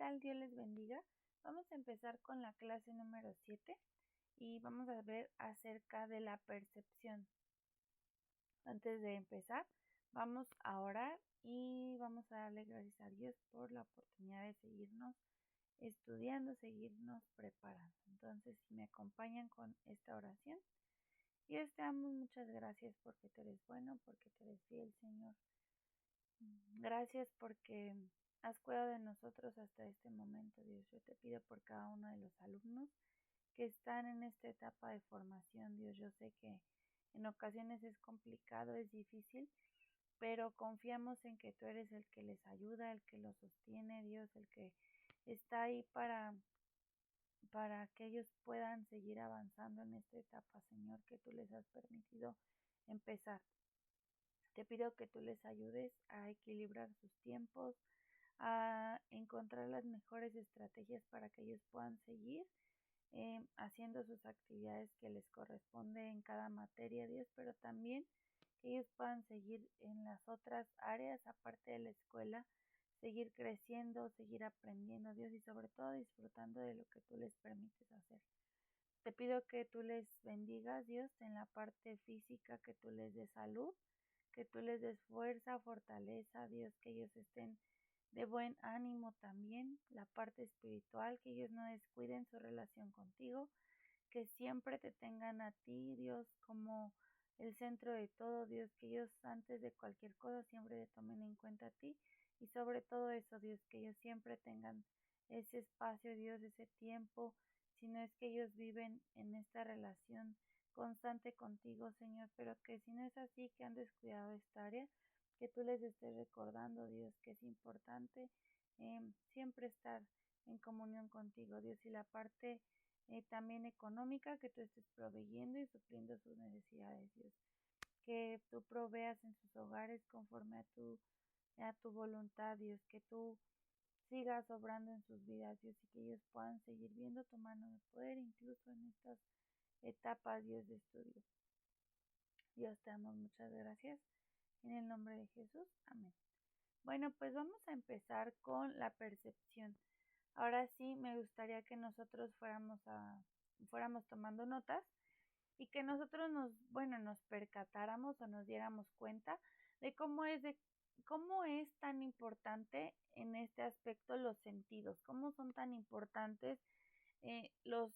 tal? Dios les bendiga. Vamos a empezar con la clase número 7 y vamos a ver acerca de la percepción. Antes de empezar, vamos a orar y vamos a darle gracias a Dios por la oportunidad de seguirnos estudiando, seguirnos preparando. Entonces, si me acompañan con esta oración. Dios, te damos muchas gracias porque tú eres bueno, porque tú eres fiel, Señor. Gracias porque has cuidado de nosotros hasta este momento, Dios. Yo te pido por cada uno de los alumnos que están en esta etapa de formación, Dios. Yo sé que en ocasiones es complicado, es difícil, pero confiamos en que tú eres el que les ayuda, el que los sostiene, Dios, el que está ahí para que ellos puedan seguir avanzando en esta etapa, Señor, que tú les has permitido empezar. Te pido que tú les ayudes a equilibrar sus tiempos, a encontrar las mejores estrategias para que ellos puedan seguir haciendo sus actividades que les corresponde en cada materia, Dios, pero también que ellos puedan seguir en las otras áreas aparte de la escuela, seguir creciendo, seguir aprendiendo, Dios, y sobre todo disfrutando de lo que tú les permites hacer. Te pido que tú les bendigas, Dios, en la parte física, que tú les des salud, que tú les des fuerza, fortaleza, Dios, que ellos estén de buen ánimo también, la parte espiritual, que ellos no descuiden su relación contigo, que siempre te tengan a ti, Dios, como el centro de todo, Dios, que ellos antes de cualquier cosa siempre te tomen en cuenta a ti y sobre todo eso, Dios, que ellos siempre tengan ese espacio, Dios, ese tiempo, si no es que ellos viven en esta relación constante contigo, Señor, pero que si no es así, que han descuidado esta área, que tú les estés recordando, Dios, que es importante siempre estar en comunión contigo, Dios, y la parte también económica, que tú estés proveyendo y supliendo sus necesidades, Dios, que tú proveas en sus hogares conforme a tu voluntad, Dios, que tú sigas obrando en sus vidas, Dios, y que ellos puedan seguir viendo tu mano de poder incluso en estas etapas, Dios, de estudio. Dios, te damos muchas gracias. En el nombre de Jesús. Amén. Bueno, pues vamos a empezar con la percepción. Ahora sí, me gustaría que nosotros fuéramos tomando notas y que nosotros nos percatáramos o nos diéramos cuenta de cómo es tan importante en este aspecto los sentidos, cómo son tan importantes eh, los,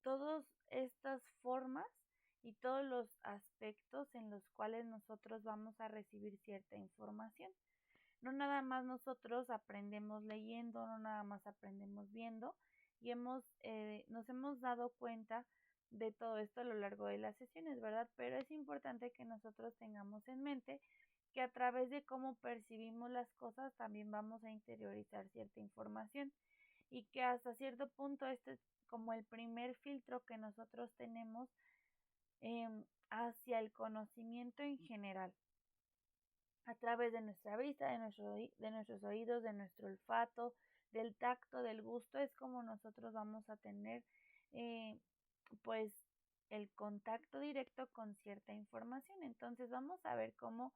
todas estas formas y todos los aspectos en los cuales nosotros vamos a recibir cierta información. No nada más nosotros aprendemos leyendo, no nada más aprendemos viendo y nos hemos dado cuenta de todo esto a lo largo de las sesiones, ¿verdad? Pero es importante que nosotros tengamos en mente que a través de cómo percibimos las cosas también vamos a interiorizar cierta información y que hasta cierto punto este es como el primer filtro que nosotros tenemos hacia el conocimiento en general a través de nuestra vista, de nuestros oídos, de nuestro olfato, del tacto, del gusto, es como nosotros vamos a tener eh, pues el contacto directo con cierta información. Entonces vamos a ver cómo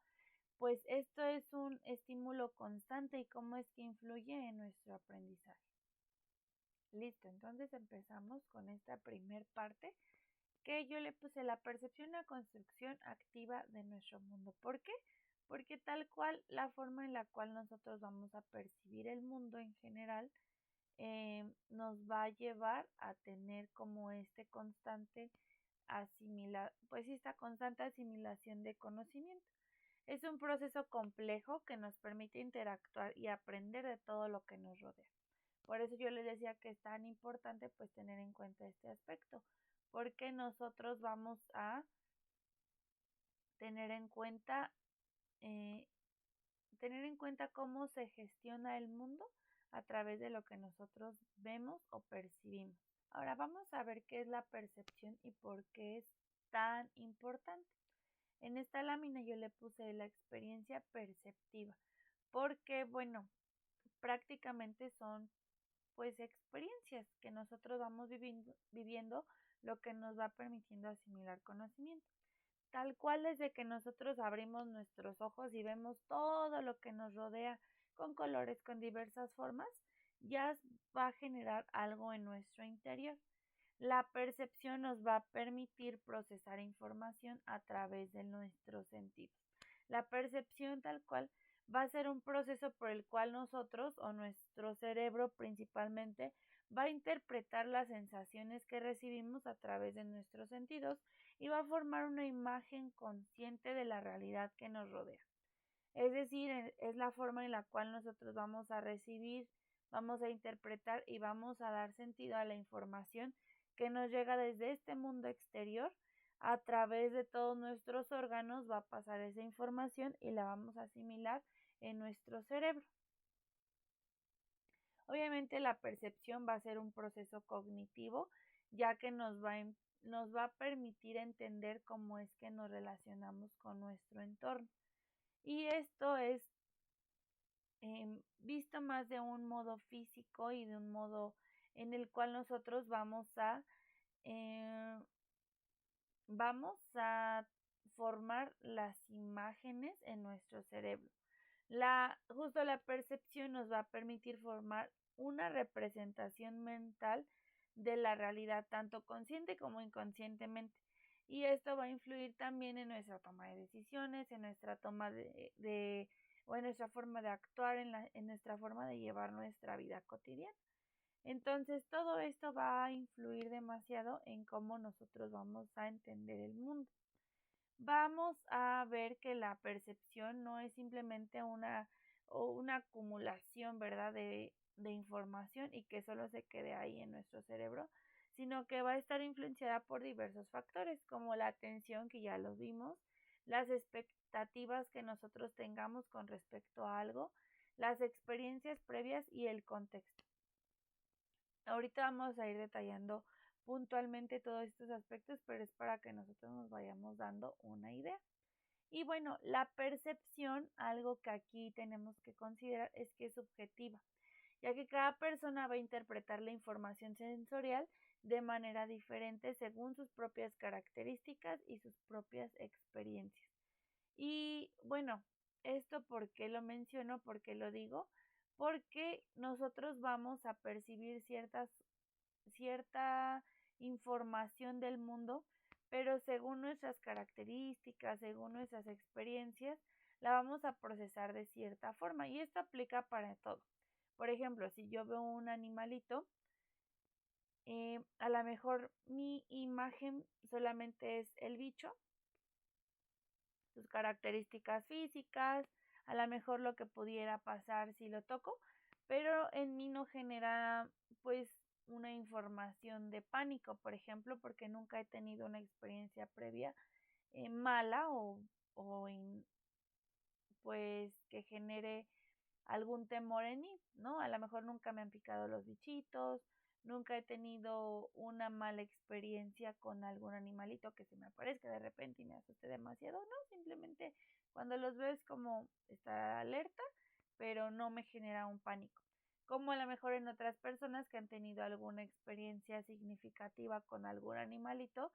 pues esto es un estímulo constante y cómo es que influye en nuestro aprendizaje. Listo, entonces empezamos con esta primer parte que yo le puse la percepción y la construcción activa de nuestro mundo. ¿Por qué? Porque tal cual la forma en la cual nosotros vamos a percibir el mundo en general nos va a llevar a tener como esta constante asimilación de conocimiento. Es un proceso complejo que nos permite interactuar y aprender de todo lo que nos rodea. Por eso yo les decía que es tan importante pues tener en cuenta este aspecto, porque nosotros vamos a tener en cuenta eh, cómo se gestiona el mundo a través de lo que nosotros vemos o percibimos. Ahora vamos a ver qué es la percepción y por qué es tan importante. En esta lámina yo le puse la experiencia perceptiva, porque bueno, prácticamente son pues experiencias que nosotros vamos viviendo, lo que nos va permitiendo asimilar conocimiento. Tal cual desde que nosotros abrimos nuestros ojos y vemos todo lo que nos rodea con colores, con diversas formas, ya va a generar algo en nuestro interior. La percepción nos va a permitir procesar información a través de nuestros sentidos. La percepción tal cual va a ser un proceso por el cual nosotros o nuestro cerebro principalmente va a interpretar las sensaciones que recibimos a través de nuestros sentidos y va a formar una imagen consciente de la realidad que nos rodea. Es decir, es la forma en la cual nosotros vamos a recibir, vamos a interpretar y vamos a dar sentido a la información que nos llega desde este mundo exterior. A través de todos nuestros órganos va a pasar esa información y la vamos a asimilar en nuestro cerebro. Obviamente la percepción va a ser un proceso cognitivo, ya que nos va a permitir entender cómo es que nos relacionamos con nuestro entorno. Y esto es visto más de un modo físico y de un modo en el cual nosotros eh, vamos a formar las imágenes en nuestro cerebro. Justo la percepción nos va a permitir formar una representación mental de la realidad, tanto consciente como inconscientemente. Y esto va a influir también en nuestra toma de decisiones, en nuestra toma o en nuestra forma de actuar, en nuestra forma de llevar nuestra vida cotidiana. Entonces, todo esto va a influir demasiado en cómo nosotros vamos a entender el mundo. Vamos a ver que la percepción no es simplemente una acumulación, ¿verdad?, de información y que solo se quede ahí en nuestro cerebro, sino que va a estar influenciada por diversos factores, como la atención, que ya lo vimos, las expectativas que nosotros tengamos con respecto a algo, las experiencias previas y el contexto. Ahorita vamos a ir detallando puntualmente todos estos aspectos, pero es para que nosotros nos vayamos dando una idea. Y bueno, la percepción, algo que aquí tenemos que considerar es que es subjetiva, ya que cada persona va a interpretar la información sensorial de manera diferente según sus propias características y sus propias experiencias. Y bueno, ¿esto por qué lo menciono? ¿Por qué lo digo? Porque nosotros vamos a percibir cierta información del mundo, pero según nuestras características, según nuestras experiencias, la vamos a procesar de cierta forma y esto aplica para todo. Por ejemplo, si yo veo un animalito, a lo mejor mi imagen solamente es el bicho, sus características físicas, a lo mejor lo que pudiera pasar si lo toco, pero en mí no genera pues una información de pánico, por ejemplo, porque nunca he tenido una experiencia previa mala o pues que genere algún temor en mí, ¿no? A lo mejor nunca me han picado los bichitos, nunca he tenido una mala experiencia con algún animalito que se me aparezca de repente y me asuste demasiado, no, simplemente cuando los veo es como estar alerta, pero no me genera un pánico. Como a lo mejor en otras personas que han tenido alguna experiencia significativa con algún animalito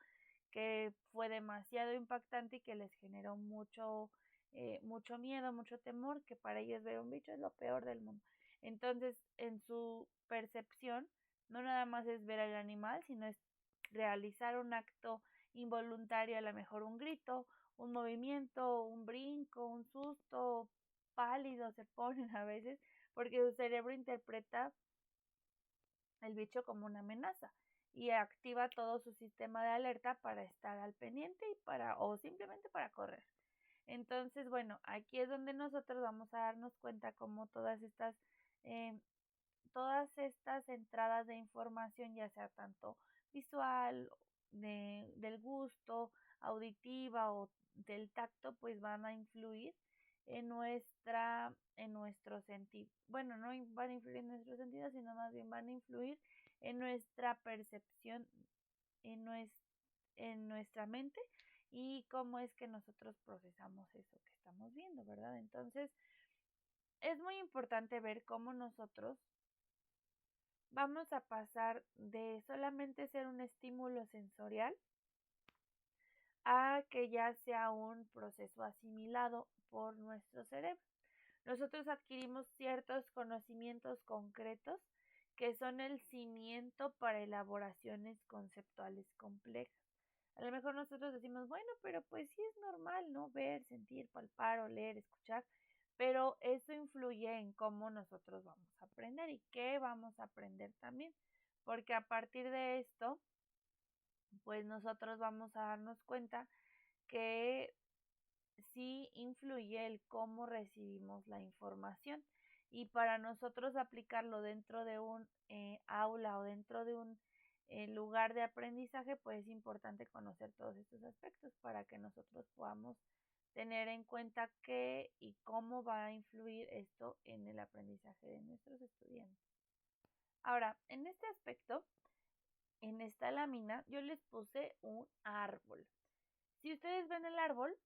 que fue demasiado impactante y que les generó mucho miedo, mucho temor, que para ellos ver un bicho es lo peor del mundo. Entonces, en su percepción, no nada más es ver al animal, sino es realizar un acto involuntario, a lo mejor un grito, un movimiento, un brinco, un susto, pálido se ponen a veces, porque su cerebro interpreta el bicho como una amenaza y activa todo su sistema de alerta para estar al pendiente o simplemente para correr. Entonces, bueno, aquí es donde nosotros vamos a darnos cuenta cómo eh, todas estas entradas de información, ya sea tanto visual, del gusto, auditiva o del tacto, pues van a influir en nuestro sentido. Bueno, no van a influir en nuestro sentido, sino más bien van a influir en nuestra percepción, en nuestra mente y cómo es que nosotros procesamos eso que estamos viendo, ¿verdad? Entonces, es muy importante ver cómo nosotros vamos a pasar de solamente ser un estímulo sensorial a que ya sea un proceso asimilado por nuestro cerebro. Nosotros adquirimos ciertos conocimientos concretos que son el cimiento para elaboraciones conceptuales complejas. A lo mejor nosotros decimos, bueno, pero pues sí es normal, ¿no? Ver, sentir, palpar, oler, escuchar, pero eso influye en cómo nosotros vamos a aprender y qué vamos a aprender también, porque a partir de esto, pues nosotros vamos a darnos cuenta que sí influye el cómo recibimos la información. Y para nosotros aplicarlo dentro de un aula o dentro de un lugar de aprendizaje, pues es importante conocer todos estos aspectos para que nosotros podamos tener en cuenta qué y cómo va a influir esto en el aprendizaje de nuestros estudiantes. Ahora, en este aspecto, en esta lámina, yo les puse un árbol. Si ustedes ven el árbol,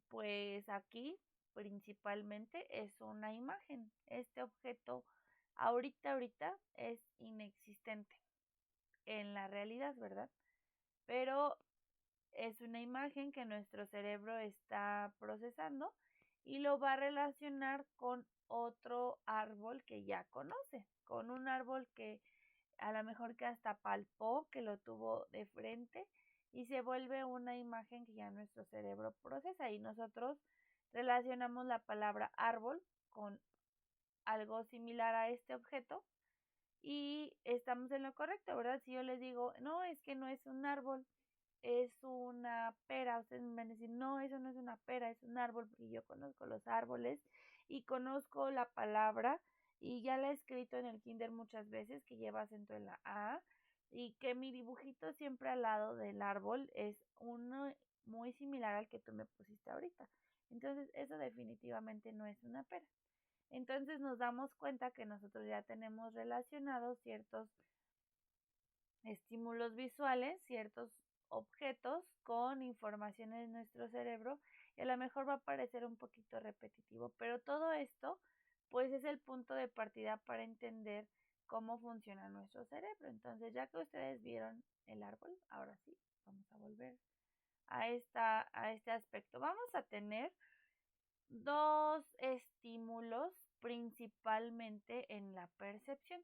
pues aquí principalmente es una imagen. Este objeto ahorita es inexistente en la realidad, ¿verdad? Pero es una imagen que nuestro cerebro está procesando y lo va a relacionar con otro árbol que ya conoce, con un árbol que a lo mejor que hasta palpó, que lo tuvo de frente y se vuelve una imagen que ya nuestro cerebro procesa y nosotros relacionamos la palabra árbol con algo similar a este objeto y estamos en lo correcto, ¿verdad? Si yo les digo, no, es que no es un árbol, es una pera, ustedes me van a decir, no, eso no es una pera, es un árbol, porque yo conozco los árboles y conozco la palabra y ya la he escrito en el kinder muchas veces, que lleva acento en la A y que mi dibujito siempre al lado del árbol es uno muy similar al que tú me pusiste ahorita. Entonces, eso definitivamente no es una pera. Entonces nos damos cuenta que nosotros ya tenemos relacionados ciertos estímulos visuales, ciertos objetos con información en nuestro cerebro y a lo mejor va a parecer un poquito repetitivo, pero todo esto pues es el punto de partida para entender cómo funciona nuestro cerebro. Entonces, ya que ustedes vieron el árbol, ahora sí, vamos a volver a este aspecto. Vamos a tener dos estímulos principalmente en la percepción.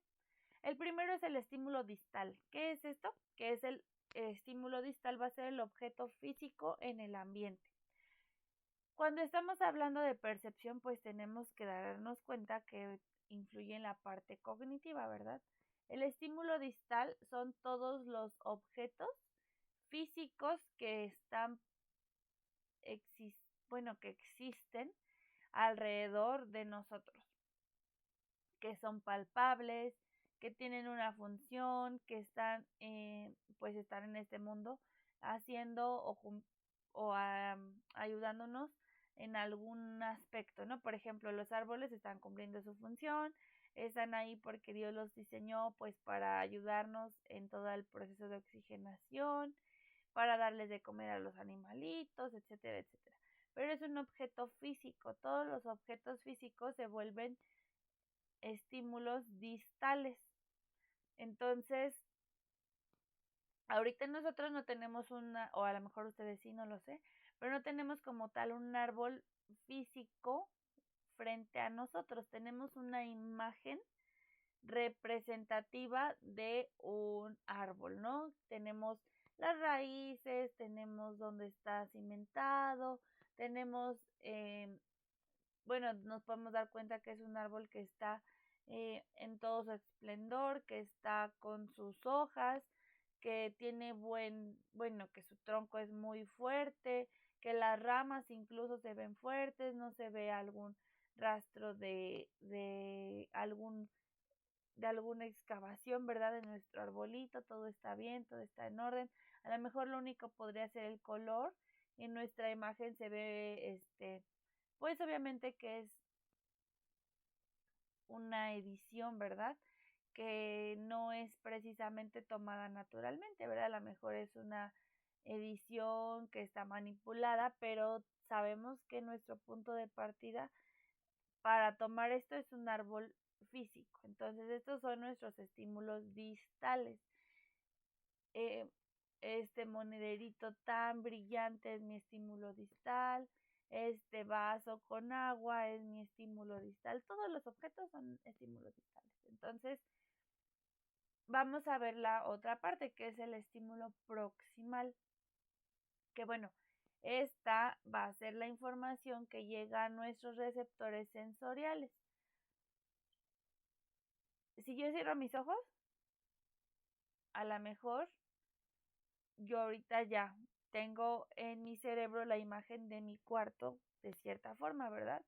El primero es el estímulo distal. ¿Qué es esto? Que es el estímulo distal, va a ser el objeto físico en el ambiente. Cuando estamos hablando de percepción, pues tenemos que darnos cuenta que influye en la parte cognitiva, ¿verdad? El estímulo distal son todos los objetos físicos que están, que existen alrededor de nosotros, que son palpables, que tienen una función, que están, pues están en este mundo haciendo o ayudándonos en algún aspecto, ¿no? Por ejemplo, los árboles están cumpliendo su función, están ahí porque Dios los diseñó pues para ayudarnos en todo el proceso de oxigenación, para darles de comer a los animalitos, etcétera, etcétera. Pero es un objeto físico, todos los objetos físicos se vuelven estímulos distales. Entonces, ahorita nosotros no tenemos una, o a lo mejor ustedes sí, no lo sé, pero no tenemos como tal un árbol físico frente a nosotros. Tenemos una imagen representativa de un árbol, ¿no? Tenemos las raíces, tenemos donde está cimentado, tenemos, bueno, nos podemos dar cuenta que es un árbol que está en todo su esplendor, que está con sus hojas, que tiene bueno, que su tronco es muy fuerte, que las ramas incluso se ven fuertes, no se ve algún rastro de alguna excavación, ¿verdad? De nuestro arbolito, todo está bien, todo está en orden. A lo mejor lo único podría ser el color. En nuestra imagen se ve, pues obviamente que es una edición, ¿verdad? Que no es precisamente tomada naturalmente, ¿verdad? A lo mejor es una edición que está manipulada, pero sabemos que nuestro punto de partida para tomar esto es un árbol físico. Entonces, estos son nuestros estímulos distales. Eh, este monederito tan brillante es mi estímulo distal. Este vaso con agua es mi estímulo distal. Todos los objetos son estímulos distales. Entonces, vamos a ver la otra parte, que es el estímulo proximal. Que bueno, esta va a ser la información que llega a nuestros receptores sensoriales. Si yo cierro mis ojos, a lo mejor yo ahorita ya tengo en mi cerebro la imagen de mi cuarto de cierta forma, ¿verdad?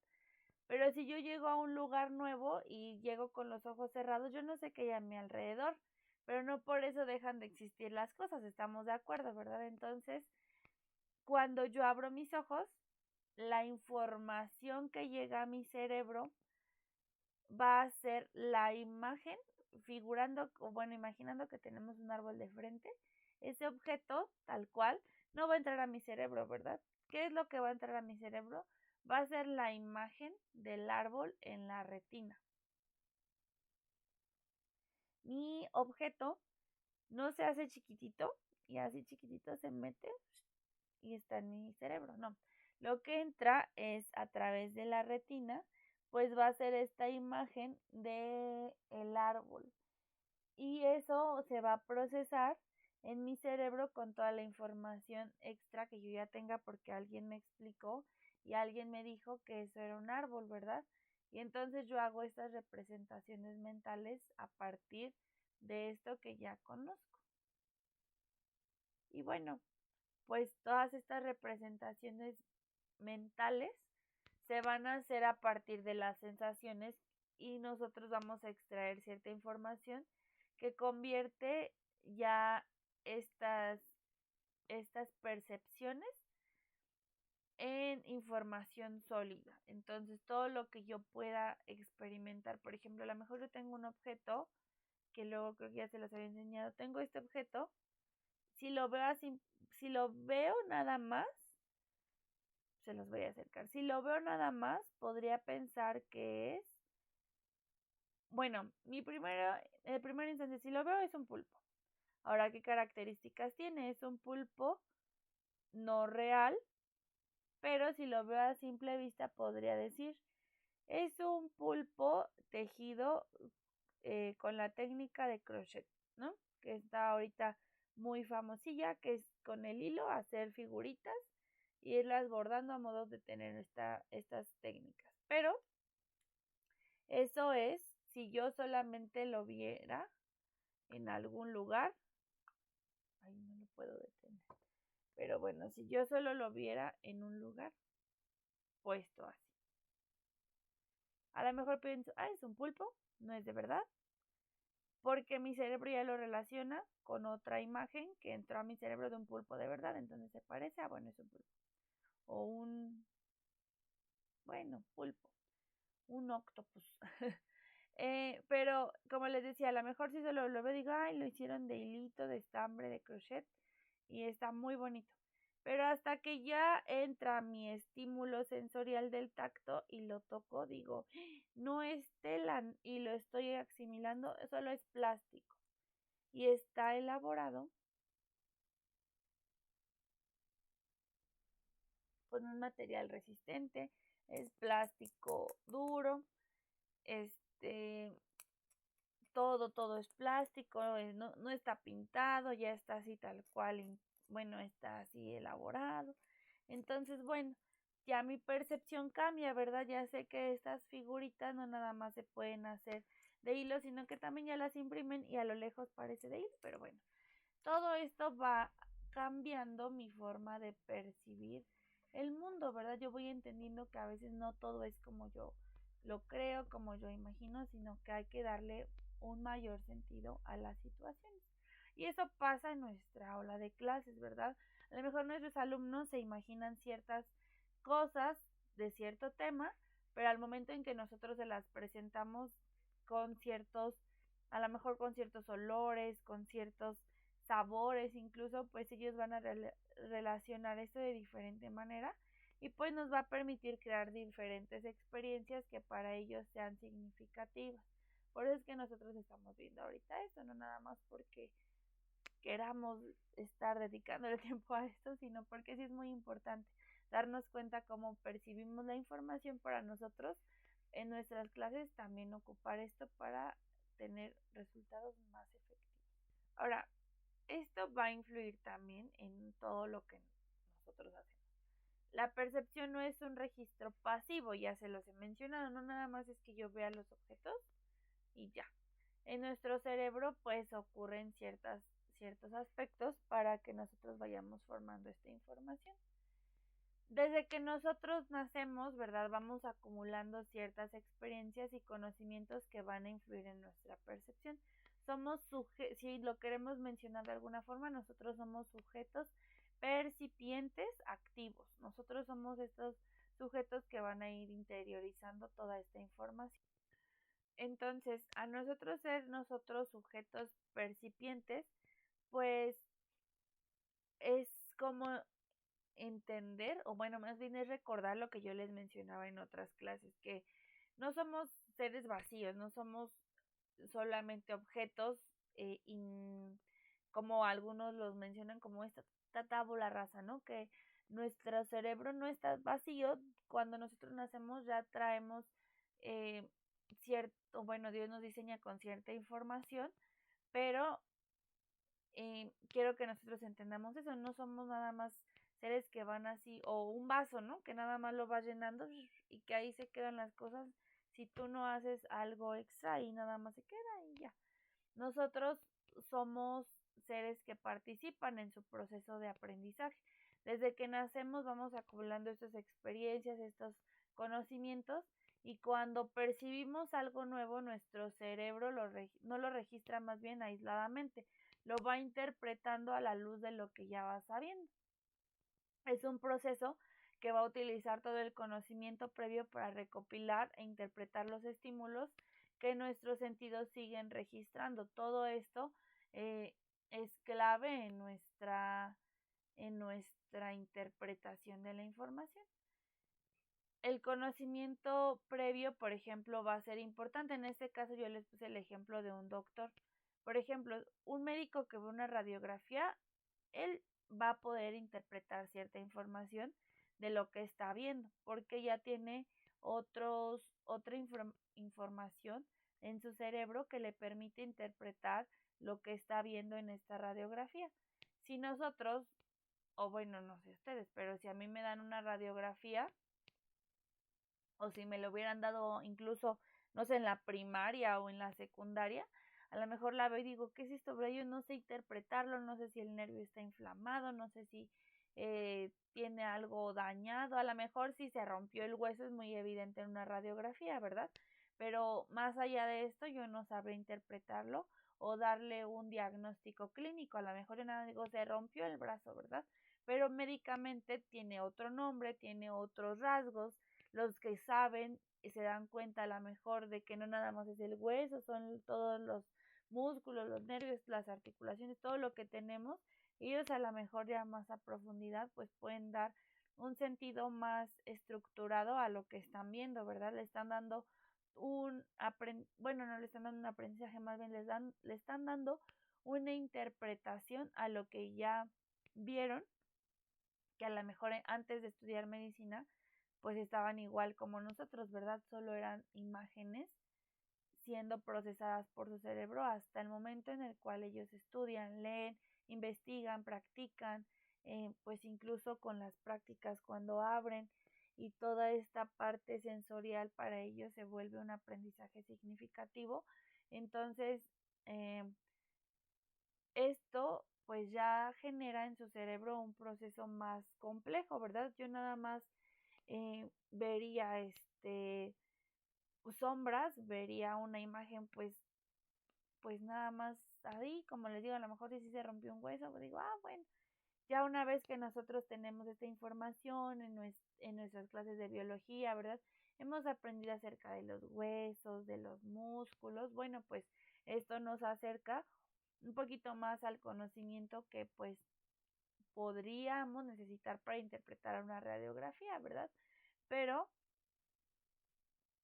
Pero si yo llego a un lugar nuevo y llego con los ojos cerrados, yo no sé qué hay a mi alrededor, pero no por eso dejan de existir las cosas, estamos de acuerdo, ¿verdad? Entonces, cuando yo abro mis ojos, la información que llega a mi cerebro va a ser la imagen, figurando, o bueno, imaginando que tenemos un árbol de frente, ese objeto, tal cual, no va a entrar a mi cerebro, ¿verdad? ¿Qué es lo que va a entrar a mi cerebro? Va a ser la imagen del árbol en la retina. Mi objeto no se hace chiquitito y así chiquitito se mete y está en mi cerebro, no. Lo que entra es a través de la retina, pues va a ser esta imagen de el árbol. Y eso se va a procesar en mi cerebro con toda la información extra que yo ya tenga porque alguien me explicó y alguien me dijo que eso era un árbol, ¿verdad? Y entonces yo hago estas representaciones mentales a partir de esto que ya conozco. Y bueno, pues todas estas representaciones mentales se van a hacer a partir de las sensaciones y nosotros vamos a extraer cierta información que convierte ya estas percepciones en información sólida. Entonces, todo lo que yo pueda experimentar, por ejemplo, a lo mejor yo tengo un objeto, que luego creo que ya se los había enseñado, tengo este objeto, si lo veo así, si lo veo nada más, se los voy a acercar. Si lo veo nada más, podría pensar que es, bueno, el primer instante, si lo veo es un pulpo. Ahora, ¿qué características tiene? Es un pulpo no real, pero si lo veo a simple vista podría decir, es un pulpo tejido con la técnica de crochet, ¿no? Que está ahorita muy famosilla, que es con el hilo hacer figuritas y irlas bordando a modo de tener estas técnicas. Pero eso es si yo solamente lo viera en algún lugar. Ay, no lo puedo detener. Pero bueno, si yo solo lo viera en un lugar puesto así. A lo mejor pienso, es un pulpo, no es de verdad, porque mi cerebro ya lo relaciona con otra imagen que entró a mi cerebro de un pulpo de verdad, entonces se parece bueno, es un pulpo. O pulpo, un octopus. Pero como les decía, a lo mejor si solo lo veo, digo, lo hicieron de hilito, de estambre, de crochet, y está muy bonito. Pero hasta que ya entra mi estímulo sensorial del tacto y lo toco, digo, no es tela y lo estoy asimilando, solo es plástico. Y está elaborado con un material resistente, es plástico duro, todo es plástico, no está pintado, ya está así tal cual, bueno, está así elaborado. Entonces, bueno, ya mi percepción cambia, ¿verdad? Ya sé que estas figuritas no nada más se pueden hacer de hilo, sino que también ya las imprimen y a lo lejos parece de hilo, pero bueno, todo esto va cambiando mi forma de percibir el mundo, ¿verdad? Yo voy entendiendo que a veces no todo es como yo lo creo, como yo imagino, sino que hay que darle un mayor sentido a las situaciones. Y eso pasa en nuestra aula de clases, ¿verdad? A lo mejor nuestros alumnos se imaginan ciertas cosas de cierto tema, pero al momento en que nosotros se las presentamos con ciertos, a lo mejor con ciertos olores, con ciertos sabores, incluso pues ellos van a relacionar esto de diferente manera y pues nos va a permitir crear diferentes experiencias que para ellos sean significativas. Por eso es que nosotros estamos viendo ahorita esto, no nada más porque queramos estar dedicando el tiempo a esto, sino porque sí es muy importante darnos cuenta cómo percibimos la información para nosotros en nuestras clases, también ocupar esto para tener resultados más efectivos. Ahora, esto va a influir también en todo lo que nosotros hacemos. La percepción no es un registro pasivo, ya se los he mencionado, no nada más es que yo vea los objetos y ya. En nuestro cerebro pues ocurren ciertos aspectos para que nosotros vayamos formando esta información. Desde que nosotros nacemos, ¿verdad? Vamos acumulando ciertas experiencias y conocimientos que van a influir en nuestra percepción. Si lo queremos mencionar de alguna forma, nosotros somos sujetos percipientes activos. Nosotros somos estos sujetos que van a ir interiorizando toda esta información. Entonces, a nosotros ser nosotros sujetos percipientes, pues es como entender, o bueno, más bien es recordar lo que yo les mencionaba en otras clases, que no somos seres vacíos, no somos solamente objetos, como algunos los mencionan como esta tabula rasa, ¿no? Que nuestro cerebro no está vacío, cuando nosotros nacemos ya traemos cierto, bueno, Dios nos diseña con cierta información, pero quiero que nosotros entendamos eso, no somos nada más seres que van así, o un vaso, ¿no? Que nada más lo vas llenando y que ahí se quedan las cosas si tú no haces algo extra y nada más se queda y ya. Nosotros somos seres que participan en su proceso de aprendizaje. Desde que nacemos vamos acumulando estas experiencias, estos conocimientos y cuando percibimos algo nuevo nuestro cerebro no lo registra más bien aisladamente, lo va interpretando a la luz de lo que ya va sabiendo. Es un proceso que va a utilizar todo el conocimiento previo para recopilar e interpretar los estímulos que nuestros sentidos siguen registrando. Todo esto es clave en nuestra interpretación de la información. El conocimiento previo, por ejemplo, va a ser importante. En este caso yo les puse el ejemplo de un doctor. Por ejemplo, un médico que ve una radiografía, él va a poder interpretar cierta información de lo que está viendo, porque ya tiene otra información en su cerebro que le permite interpretar lo que está viendo en esta radiografía. Si nosotros, o bueno, no sé ustedes, pero si a mí me dan una radiografía, o si me lo hubieran dado incluso, no sé, en la primaria o en la secundaria, a lo mejor la veo y digo, ¿qué es esto? Pero yo no sé interpretarlo, no sé si el nervio está inflamado, no sé si tiene algo dañado, a lo mejor si se rompió el hueso es muy evidente en una radiografía, ¿verdad? Pero más allá de esto yo no sabré interpretarlo o darle un diagnóstico clínico, a lo mejor yo nada digo, se rompió el brazo, ¿verdad? Pero médicamente tiene otro nombre, tiene otros rasgos, los que saben se dan cuenta a lo mejor de que no nada más es el hueso, son todos los músculos, los nervios, las articulaciones, todo lo que tenemos. Ellos a lo mejor ya más a profundidad pues pueden dar un sentido más estructurado a lo que están viendo, ¿verdad? Le están dando bueno, no le están dando un aprendizaje, más bien le están dando una interpretación a lo que ya vieron, que a lo mejor antes de estudiar medicina pues estaban igual como nosotros, ¿verdad? Solo eran imágenes siendo procesadas por su cerebro hasta el momento en el cual ellos estudian, leen, investigan, practican, pues incluso con las prácticas cuando abren y toda esta parte sensorial para ellos se vuelve un aprendizaje significativo. Entonces, esto pues ya genera en su cerebro un proceso más complejo, ¿verdad? Yo nada más vería sombras, vería una imagen pues nada más ahí, como les digo, a lo mejor si se rompió un hueso, pues digo, bueno, ya una vez que nosotros tenemos esta información en nuestras clases de biología, ¿verdad? Hemos aprendido acerca de los huesos, de los músculos, bueno, pues esto nos acerca un poquito más al conocimiento que pues podríamos necesitar para interpretar una radiografía, ¿verdad? Pero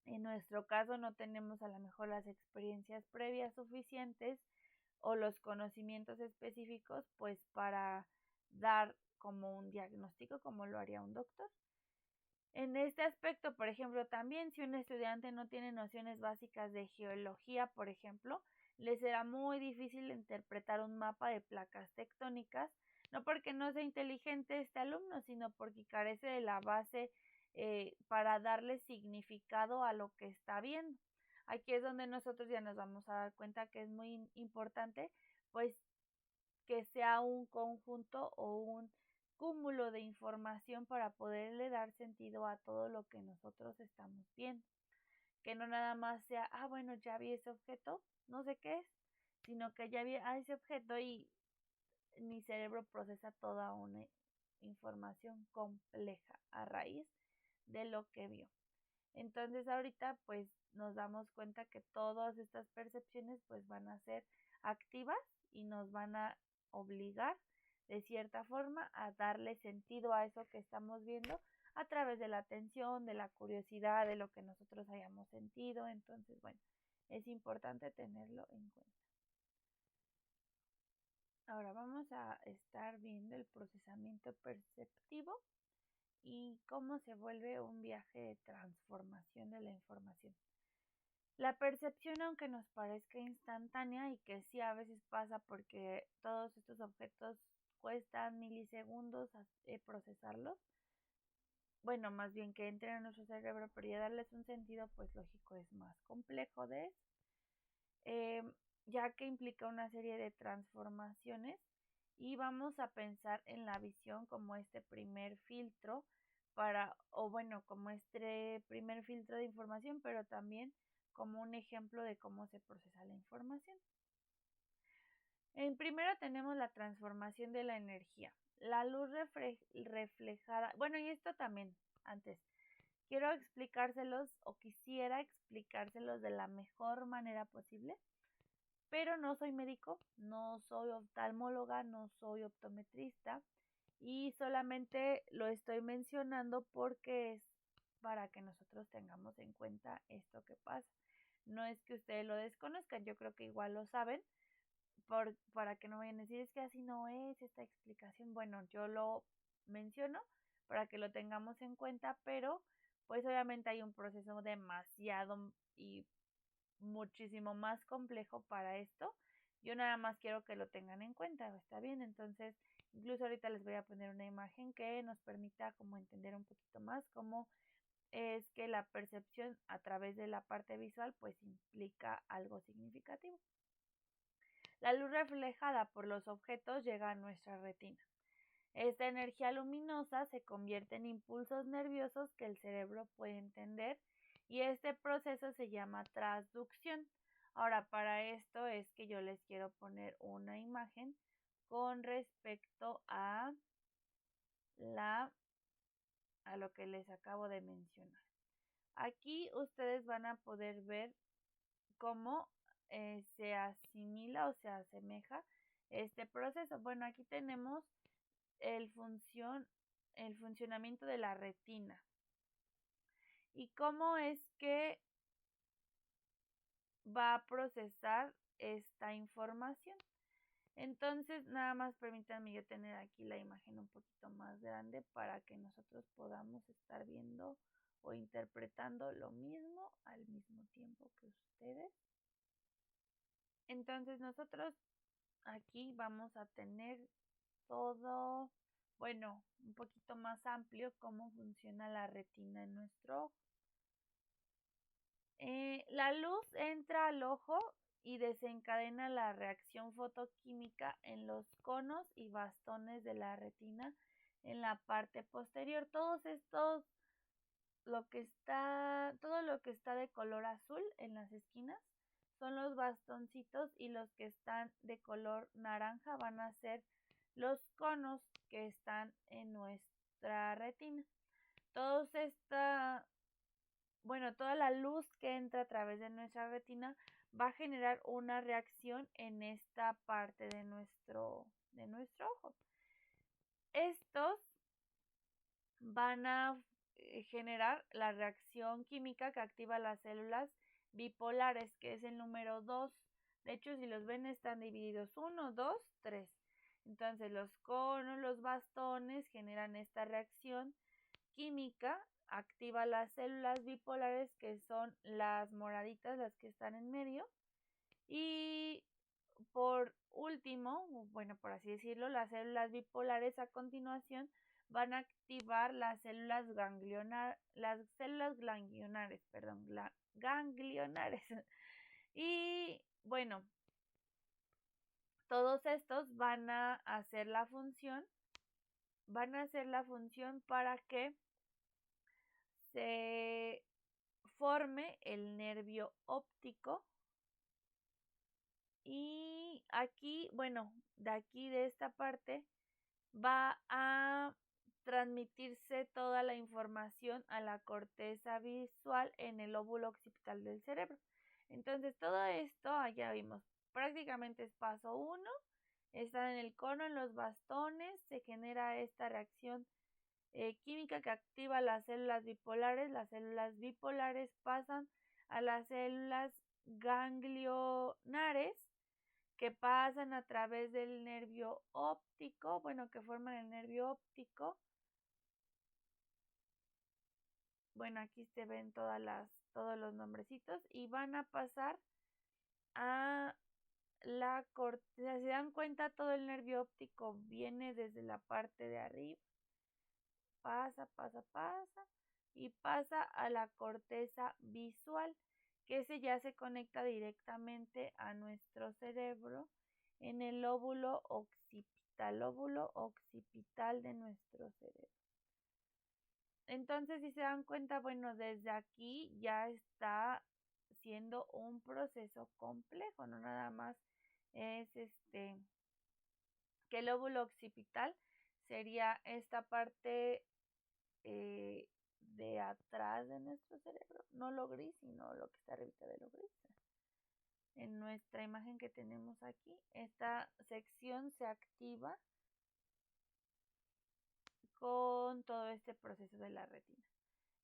en nuestro caso no tenemos a lo mejor las experiencias previas suficientes o los conocimientos específicos pues para dar como un diagnóstico como lo haría un doctor. En este aspecto, por ejemplo, también si un estudiante no tiene nociones básicas de geología, por ejemplo, le será muy difícil interpretar un mapa de placas tectónicas, no porque no sea inteligente este alumno, sino porque carece de la base para darle significado a lo que está viendo. Aquí es donde nosotros ya nos vamos a dar cuenta que es muy importante, pues, que sea un conjunto o un cúmulo de información para poderle dar sentido a todo lo que nosotros estamos viendo. Que no nada más sea, bueno, ya vi ese objeto, no sé qué es, sino que ya vi ese objeto y mi cerebro procesa toda una información compleja a raíz de lo que vio. Entonces ahorita pues nos damos cuenta que todas estas percepciones pues van a ser activas y nos van a obligar de cierta forma a darle sentido a eso que estamos viendo a través de la atención, de la curiosidad, de lo que nosotros hayamos sentido. Entonces, bueno, es importante tenerlo en cuenta. Ahora vamos a estar viendo el procesamiento perceptivo y cómo se vuelve un viaje de transformación de la información. La percepción, aunque nos parezca instantánea y que sí a veces pasa porque todos estos objetos cuestan milisegundos procesarlos, bueno, más bien que entren a nuestro cerebro, pero ya darles un sentido, pues lógico, es más complejo de eso, ya que implica una serie de transformaciones y vamos a pensar en la visión como este primer filtro como este primer filtro de información, pero también como un ejemplo de cómo se procesa la información. En primero tenemos la transformación de la energía. La luz reflejada, bueno, y esto también antes. Quiero explicárselos o quisiera explicárselos de la mejor manera posible, pero no soy médico, no soy oftalmóloga, no soy optometrista y solamente lo estoy mencionando porque es para que nosotros tengamos en cuenta esto que pasa. No es que ustedes lo desconozcan, yo creo que igual lo saben, para que no vayan a decir es que así no es esta explicación. Bueno, yo lo menciono para que lo tengamos en cuenta, pero pues obviamente hay un proceso demasiado y muchísimo más complejo para esto. Yo nada más quiero que lo tengan en cuenta, ¿está bien? Entonces, incluso ahorita les voy a poner una imagen que nos permita como entender un poquito más cómo es que la percepción a través de la parte visual pues implica algo significativo. La luz reflejada por los objetos llega a nuestra retina. Esta energía luminosa se convierte en impulsos nerviosos que el cerebro puede entender y este proceso se llama transducción. Ahora, para esto es que yo les quiero poner una imagen con respecto a lo que les acabo de mencionar. Aquí ustedes van a poder ver cómo se asimila o se asemeja este proceso. Bueno, aquí tenemos el funcionamiento de la retina y cómo es que va a procesar esta información. Entonces, nada más permítanme yo tener aquí la imagen un poquito más grande para que nosotros podamos estar viendo o interpretando lo mismo al mismo tiempo que ustedes. Entonces, nosotros aquí vamos a tener todo, bueno, un poquito más amplio cómo funciona la retina en nuestro ojo. La luz entra al ojo y desencadena la reacción fotoquímica en los conos y bastones de la retina en la parte posterior. Todo lo que está de color azul en las esquinas son los bastoncitos y los que están de color naranja van a ser los conos que están en nuestra retina. Toda la luz que entra a través de nuestra retina va a generar una reacción en esta parte de nuestro ojo. Estos van a generar la reacción química que activa las células bipolares, que es el número 2. De hecho, si los ven, están divididos 1, 2, 3. Entonces, los conos, los bastones generan esta reacción química, activa las células bipolares, que son las moraditas, las que están en medio, Y por último, bueno, por así decirlo, las células bipolares a continuación van a activar las células ganglionares, ganglionares. Y bueno, todos estos van a hacer la función para que se forme el nervio óptico. Y aquí, bueno, de esta parte va a transmitirse toda la información a la corteza visual en el lóbulo occipital del cerebro. Entonces, todo esto, ya vimos, prácticamente es paso 1, está en el cono, en los bastones, se genera esta reacción química que activa las células bipolares pasan a las células ganglionares, que pasan a través del nervio óptico, bueno, que forman el nervio óptico. Bueno, aquí se ven todos los nombrecitos y van a pasar a la corteza. ¿Se dan cuenta? Todo el nervio óptico viene desde la parte de arriba, pasa y pasa a la corteza visual, que ese ya se conecta directamente a nuestro cerebro en el lóbulo occipital de nuestro cerebro. Entonces, si se dan cuenta, bueno, desde aquí ya está siendo un proceso complejo, no nada más es que el lóbulo occipital sería esta parte de atrás de nuestro cerebro, no lo gris, sino lo que está arriba de lo gris. En nuestra imagen que tenemos aquí, esta sección se activa con todo este proceso de la retina.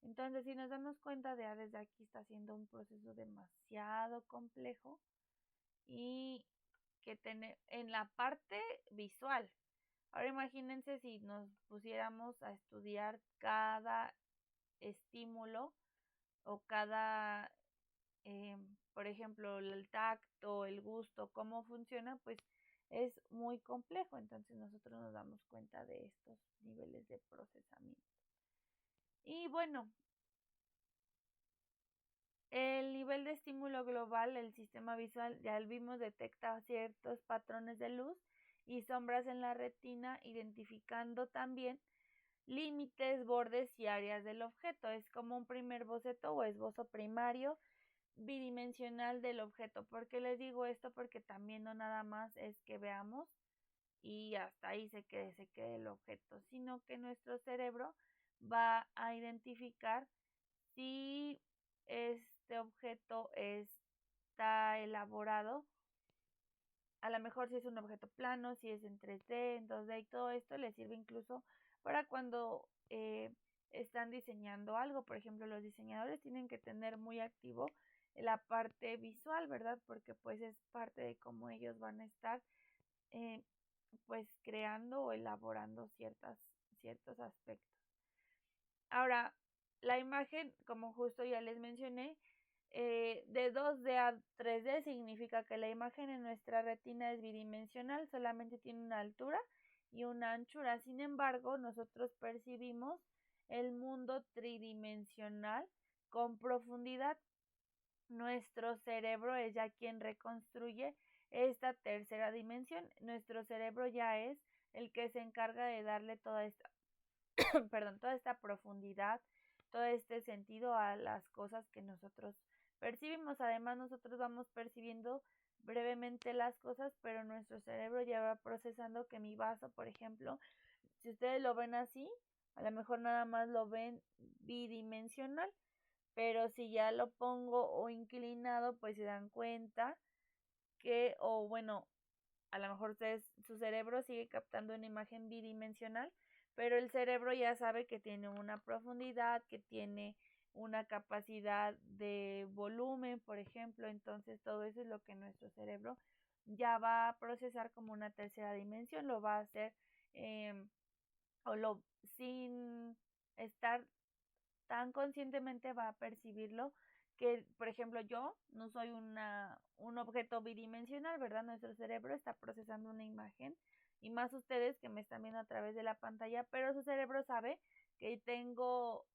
Entonces, si nos damos cuenta, desde aquí está haciendo un proceso demasiado complejo y que tiene en la parte visual. Ahora imagínense si nos pusiéramos a estudiar cada estímulo o cada, por ejemplo, el tacto, el gusto, cómo funciona, pues es muy complejo. Entonces nosotros nos damos cuenta de estos niveles de procesamiento. Y bueno, el nivel de estímulo global, el sistema visual, ya vimos, detecta ciertos patrones de luz y sombras en la retina, identificando también límites, bordes y áreas del objeto. Es como un primer boceto o esbozo primario bidimensional del objeto. ¿Por qué les digo esto? Porque también no nada más es que veamos y hasta ahí se quede el objeto, sino que nuestro cerebro va a identificar si este objeto está elaborado, a lo mejor si es un objeto plano, si es en 3D, en 2D, y todo esto le sirve incluso para cuando están diseñando algo. Por ejemplo, los diseñadores tienen que tener muy activo la parte visual, ¿verdad? Porque pues es parte de cómo ellos van a estar pues creando o elaborando ciertos aspectos. Ahora, la imagen, como justo ya les mencioné, de 2D a 3D significa que la imagen en nuestra retina es bidimensional, solamente tiene una altura y una anchura. Sin embargo, nosotros percibimos el mundo tridimensional con profundidad. Nuestro cerebro es ya quien reconstruye esta tercera dimensión. Nuestro cerebro ya es el que se encarga de darle toda esta toda esta profundidad, todo este sentido a las cosas que nosotros percibimos. Además, nosotros vamos percibiendo brevemente las cosas, pero nuestro cerebro ya va procesando que mi vaso, por ejemplo, si ustedes lo ven así, a lo mejor nada más lo ven bidimensional, pero si ya lo pongo o inclinado, pues se dan cuenta que, o bueno, a lo mejor su cerebro sigue captando una imagen bidimensional, pero el cerebro ya sabe que tiene una profundidad, que tiene una capacidad de volumen, por ejemplo. Entonces todo eso es lo que nuestro cerebro ya va a procesar como una tercera dimensión, lo va a hacer sin estar tan conscientemente, va a percibirlo que, por ejemplo, yo no soy un objeto bidimensional, ¿verdad? Nuestro cerebro está procesando una imagen y más ustedes que me están viendo a través de la pantalla, pero su cerebro sabe que tengo,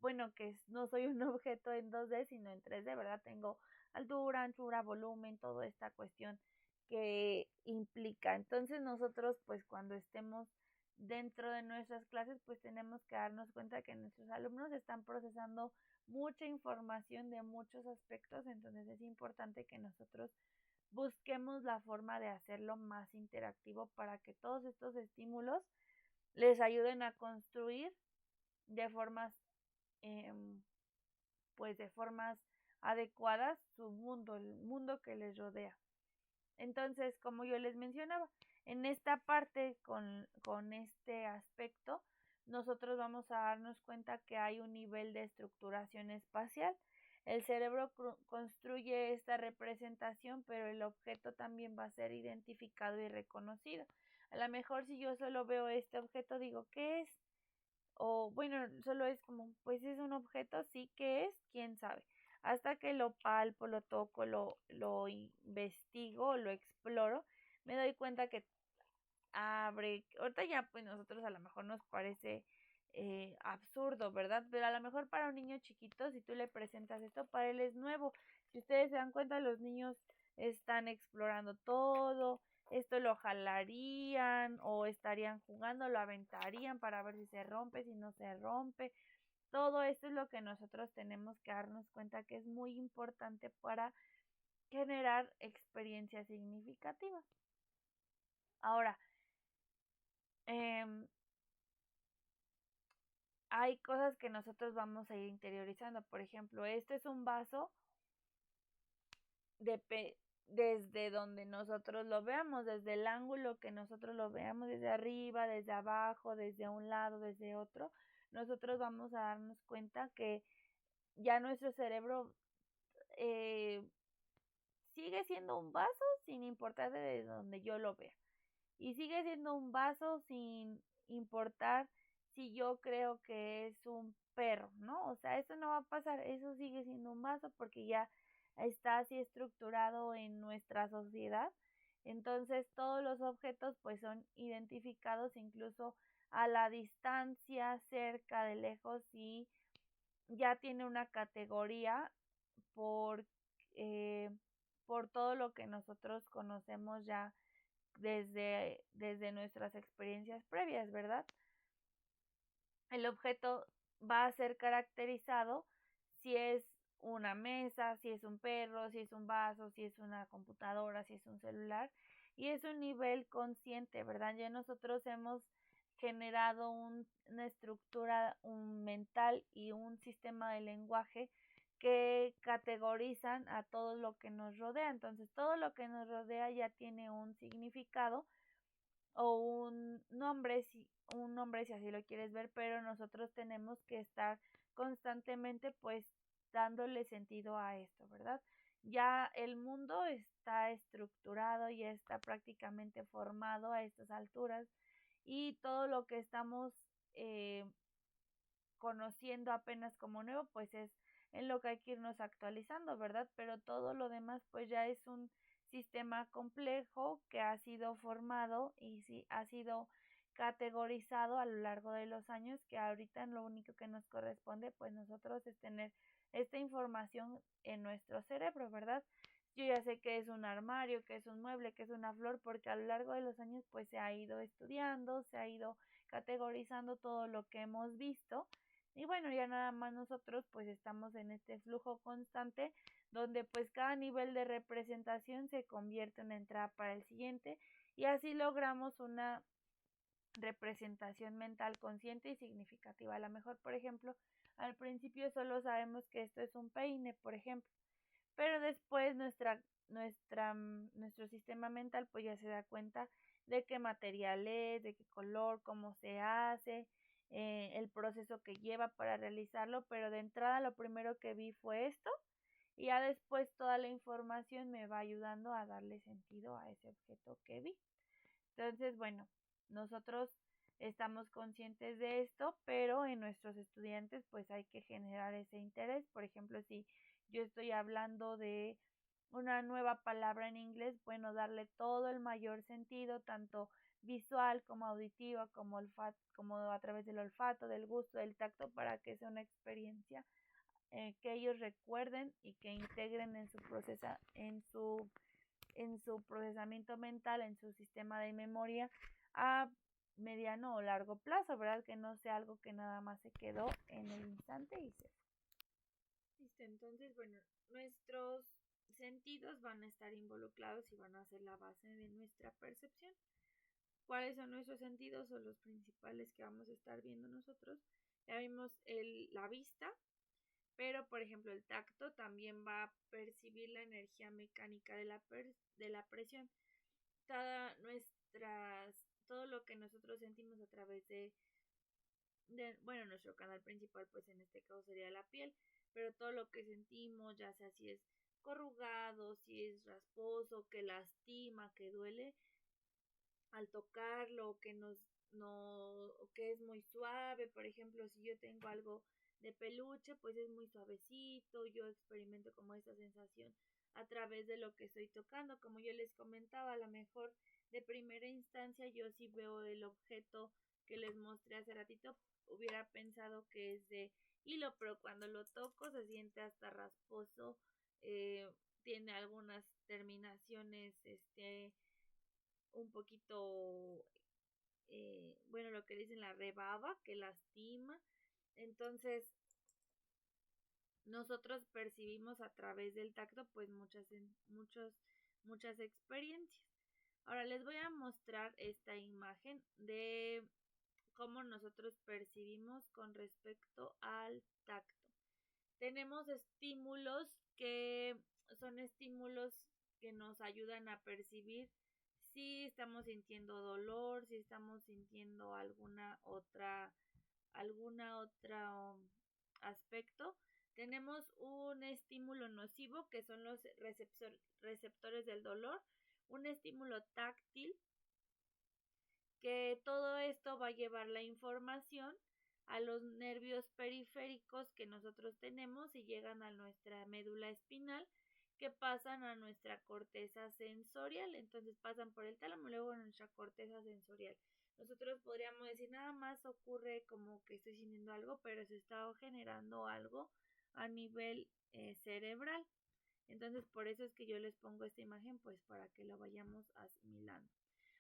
bueno, que no soy un objeto en 2D, sino en 3D, ¿verdad? Tengo altura, anchura, volumen, toda esta cuestión que implica. Entonces nosotros, pues cuando estemos dentro de nuestras clases, pues tenemos que darnos cuenta que nuestros alumnos están procesando mucha información de muchos aspectos, entonces es importante que nosotros busquemos la forma de hacerlo más interactivo para que todos estos estímulos les ayuden a construir de formas, pues de formas adecuadas su mundo, el mundo que les rodea. Entonces, como yo les mencionaba, en esta parte con este aspecto, nosotros vamos a darnos cuenta que hay un nivel de estructuración espacial. El cerebro construye esta representación, pero el objeto también va a ser identificado y reconocido. A lo mejor si yo solo veo este objeto, digo, ¿qué es? O bueno, solo es como, pues es un objeto, sí, ¿qué es? ¿Quién sabe? Hasta que lo palpo, lo toco, lo investigo, lo exploro, me doy cuenta que abre, ahorita ya pues nosotros a lo mejor nos parece absurdo, ¿verdad? Pero a lo mejor para un niño chiquito, si tú le presentas esto, para él es nuevo. Si ustedes se dan cuenta, los niños están explorando todo, esto lo jalarían o estarían jugando, lo aventarían para ver si se rompe, si no se rompe. Todo esto es lo que nosotros tenemos que darnos cuenta que es muy importante para generar experiencias significativas. Ahora, eh, hay cosas que nosotros vamos a ir interiorizando. Por ejemplo, este es un vaso desde donde nosotros lo veamos, desde el ángulo que nosotros lo veamos, desde arriba, desde abajo, desde un lado, desde otro, nosotros vamos a darnos cuenta que ya nuestro cerebro eh, sigue siendo un vaso sin importar de donde yo lo vea. Y sigue siendo un vaso sin importar si yo creo que es un perro, ¿no? O sea, eso no va a pasar, eso sigue siendo un vaso porque ya está así estructurado en nuestra sociedad. Entonces, todos los objetos pues son identificados incluso a la distancia, cerca, de lejos y ya tiene una categoría por, eh, por todo lo que nosotros conocemos ya desde nuestras experiencias previas, ¿verdad? El objeto va a ser caracterizado si es una mesa, si es un perro, si es un vaso, si es una computadora, si es un celular, y es un nivel consciente, ¿verdad? Ya nosotros hemos generado una estructura un mental y un sistema de lenguaje que categorizan a todo lo que nos rodea. Entonces, todo lo que nos rodea ya tiene un significado o un nombre si así lo quieres ver, pero nosotros tenemos que estar constantemente pues dándole sentido a esto, ¿verdad? Ya el mundo está estructurado, ya está prácticamente formado a estas alturas y todo lo que estamos eh, conociendo apenas como nuevo, pues es en lo que hay que irnos actualizando, ¿verdad? Pero todo lo demás, pues ya es un sistema complejo que ha sido formado y sí ha sido categorizado a lo largo de los años, que ahorita lo único que nos corresponde, pues nosotros es tener esta información en nuestro cerebro, ¿verdad? Yo ya sé que es un armario, que es un mueble, que es una flor, porque a lo largo de los años pues se ha ido estudiando, se ha ido categorizando todo lo que hemos visto y bueno, ya nada más nosotros pues estamos en este flujo constante donde pues cada nivel de representación se convierte en entrada para el siguiente y así logramos una representación mental consciente y significativa. A lo mejor, por ejemplo, al principio solo sabemos que esto es un peine, por ejemplo, pero después nuestro sistema mental pues ya se da cuenta de qué material es, de qué color, cómo se hace, el proceso que lleva para realizarlo, pero de entrada lo primero que vi fue esto y ya después toda la información me va ayudando a darle sentido a ese objeto que vi. Entonces, bueno, nosotros estamos conscientes de esto, pero en nuestros estudiantes pues hay que generar ese interés. Por ejemplo, si yo estoy hablando de una nueva palabra en inglés, bueno, darle todo el mayor sentido, tanto visual como auditiva, como como a través del olfato, del gusto, del tacto, para que sea una experiencia que ellos recuerden y que integren en su procesamiento mental, en su sistema de memoria a mediano o largo plazo, ¿verdad? Que no sea algo que nada más se quedó en el instante y se fue. Listo, entonces, bueno, nuestros sentidos van a estar involucrados y van a ser la base de nuestra percepción. ¿Cuáles son nuestros sentidos o los principales que vamos a estar viendo nosotros? Ya vimos la vista, pero por ejemplo el tacto también va a percibir la energía mecánica de la presión. Todo lo que nosotros sentimos a través bueno, nuestro canal principal pues en este caso sería la piel, pero todo lo que sentimos, ya sea si es corrugado, si es rasposo, que lastima, que duele al tocarlo, que es muy suave. Por ejemplo, si yo tengo algo de peluche, pues es muy suavecito, yo experimento como esa sensación a través de lo que estoy tocando. Como yo les comentaba, a lo mejor de primera instancia yo sí veo el objeto que les mostré hace ratito, hubiera pensado que es de hilo, pero cuando lo toco se siente hasta rasposo, tiene algunas terminaciones, un poquito, bueno, lo que dicen la rebaba, que lastima. Entonces, nosotros percibimos a través del tacto pues muchas experiencias. Ahora les voy a mostrar esta imagen de cómo nosotros percibimos con respecto al tacto. Tenemos estímulos que son estímulos que nos ayudan a percibir si estamos sintiendo dolor, si estamos sintiendo alguna otra aspecto. Tenemos un estímulo nocivo que son los receptores del dolor, un estímulo táctil, que todo esto va a llevar la información a los nervios periféricos que nosotros tenemos y llegan a nuestra médula espinal, que pasan a nuestra corteza sensorial. Entonces pasan por el tálamo, luego a nuestra corteza sensorial. Nosotros podríamos decir nada más ocurre como que estoy sintiendo algo, pero se está generando algo a nivel cerebral. Entonces por eso es que yo les pongo esta imagen, pues para que lo vayamos asimilando.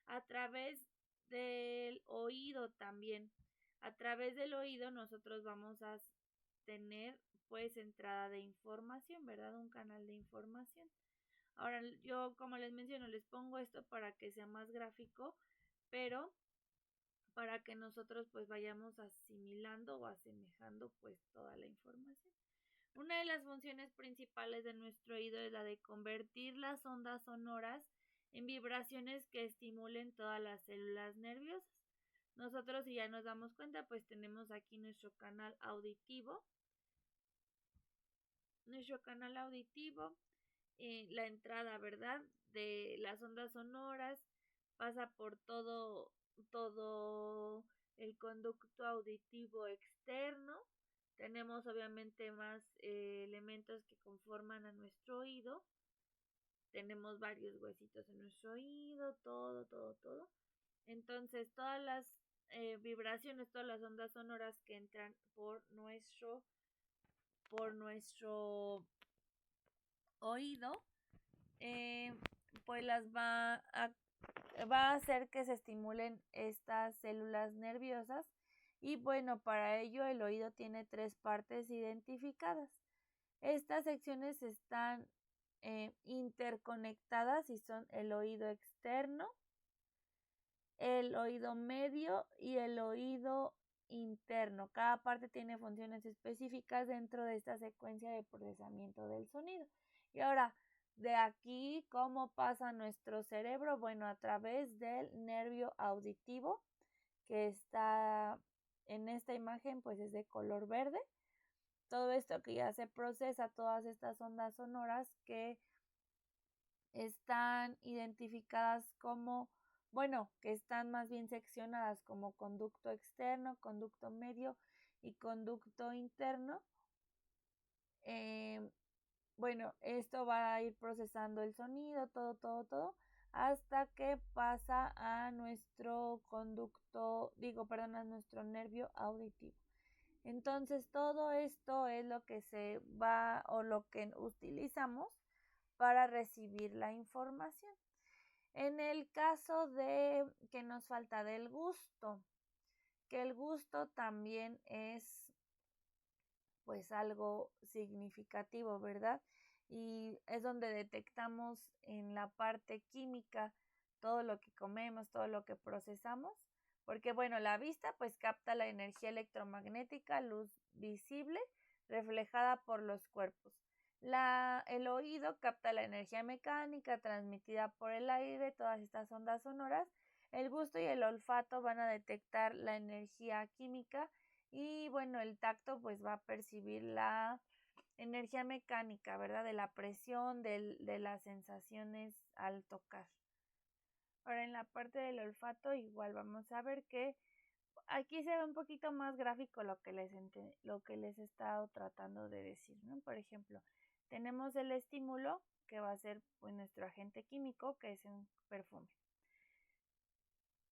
A través del oído también. A través del oído nosotros vamos a tener pues entrada de información, ¿verdad? Un canal de información. Ahora yo, como les menciono, les pongo esto para que sea más gráfico, pero para que nosotros pues vayamos asimilando o asemejando pues toda la información. Una de las funciones principales de nuestro oído es la de convertir las ondas sonoras en vibraciones que estimulen todas las células nerviosas. Nosotros, si ya nos damos cuenta, pues tenemos aquí nuestro canal auditivo. La entrada, ¿verdad? De las ondas sonoras pasa por todo el conducto auditivo externo. Tenemos obviamente más elementos que conforman a nuestro oído. Tenemos varios huesitos en nuestro oído, todo. Entonces, todas las vibraciones, todas las ondas sonoras que entran por nuestro oído, pues va a hacer que se estimulen estas células nerviosas. Y bueno, para ello el oído tiene 3 partes identificadas. Estas secciones están interconectadas y son el oído externo, el oído medio y el oído interno. Cada parte tiene funciones específicas dentro de esta secuencia de procesamiento del sonido. Y ahora, de aquí, ¿cómo pasa nuestro cerebro? Bueno, a través del nervio auditivo, que está en esta imagen, pues es de color verde. Todo esto que ya se procesa, todas estas ondas sonoras que están identificadas como bueno, que están más bien seccionadas como conducto externo, conducto medio y conducto interno. Bueno, esto va a ir procesando el sonido, todo, hasta que pasa a nuestro a nuestro nervio auditivo. Entonces, todo esto es lo que se va o lo que utilizamos para recibir la información. En el caso de que nos falta del gusto, que el gusto también es pues algo significativo, ¿verdad? Y es donde detectamos en la parte química todo lo que comemos, todo lo que procesamos, porque bueno, la vista pues capta la energía electromagnética, luz visible, reflejada por los cuerpos. El oído capta la energía mecánica transmitida por el aire, todas estas ondas sonoras. El gusto y el olfato van a detectar la energía química y bueno, el tacto pues va a percibir la energía mecánica, ¿verdad? De la presión, de las sensaciones al tocar. Ahora en la parte del olfato igual vamos a ver que aquí se ve un poquito más gráfico lo que les he estado tratando de decir, ¿no? Por ejemplo, tenemos el estímulo que va a ser pues, nuestro agente químico, que es un perfume.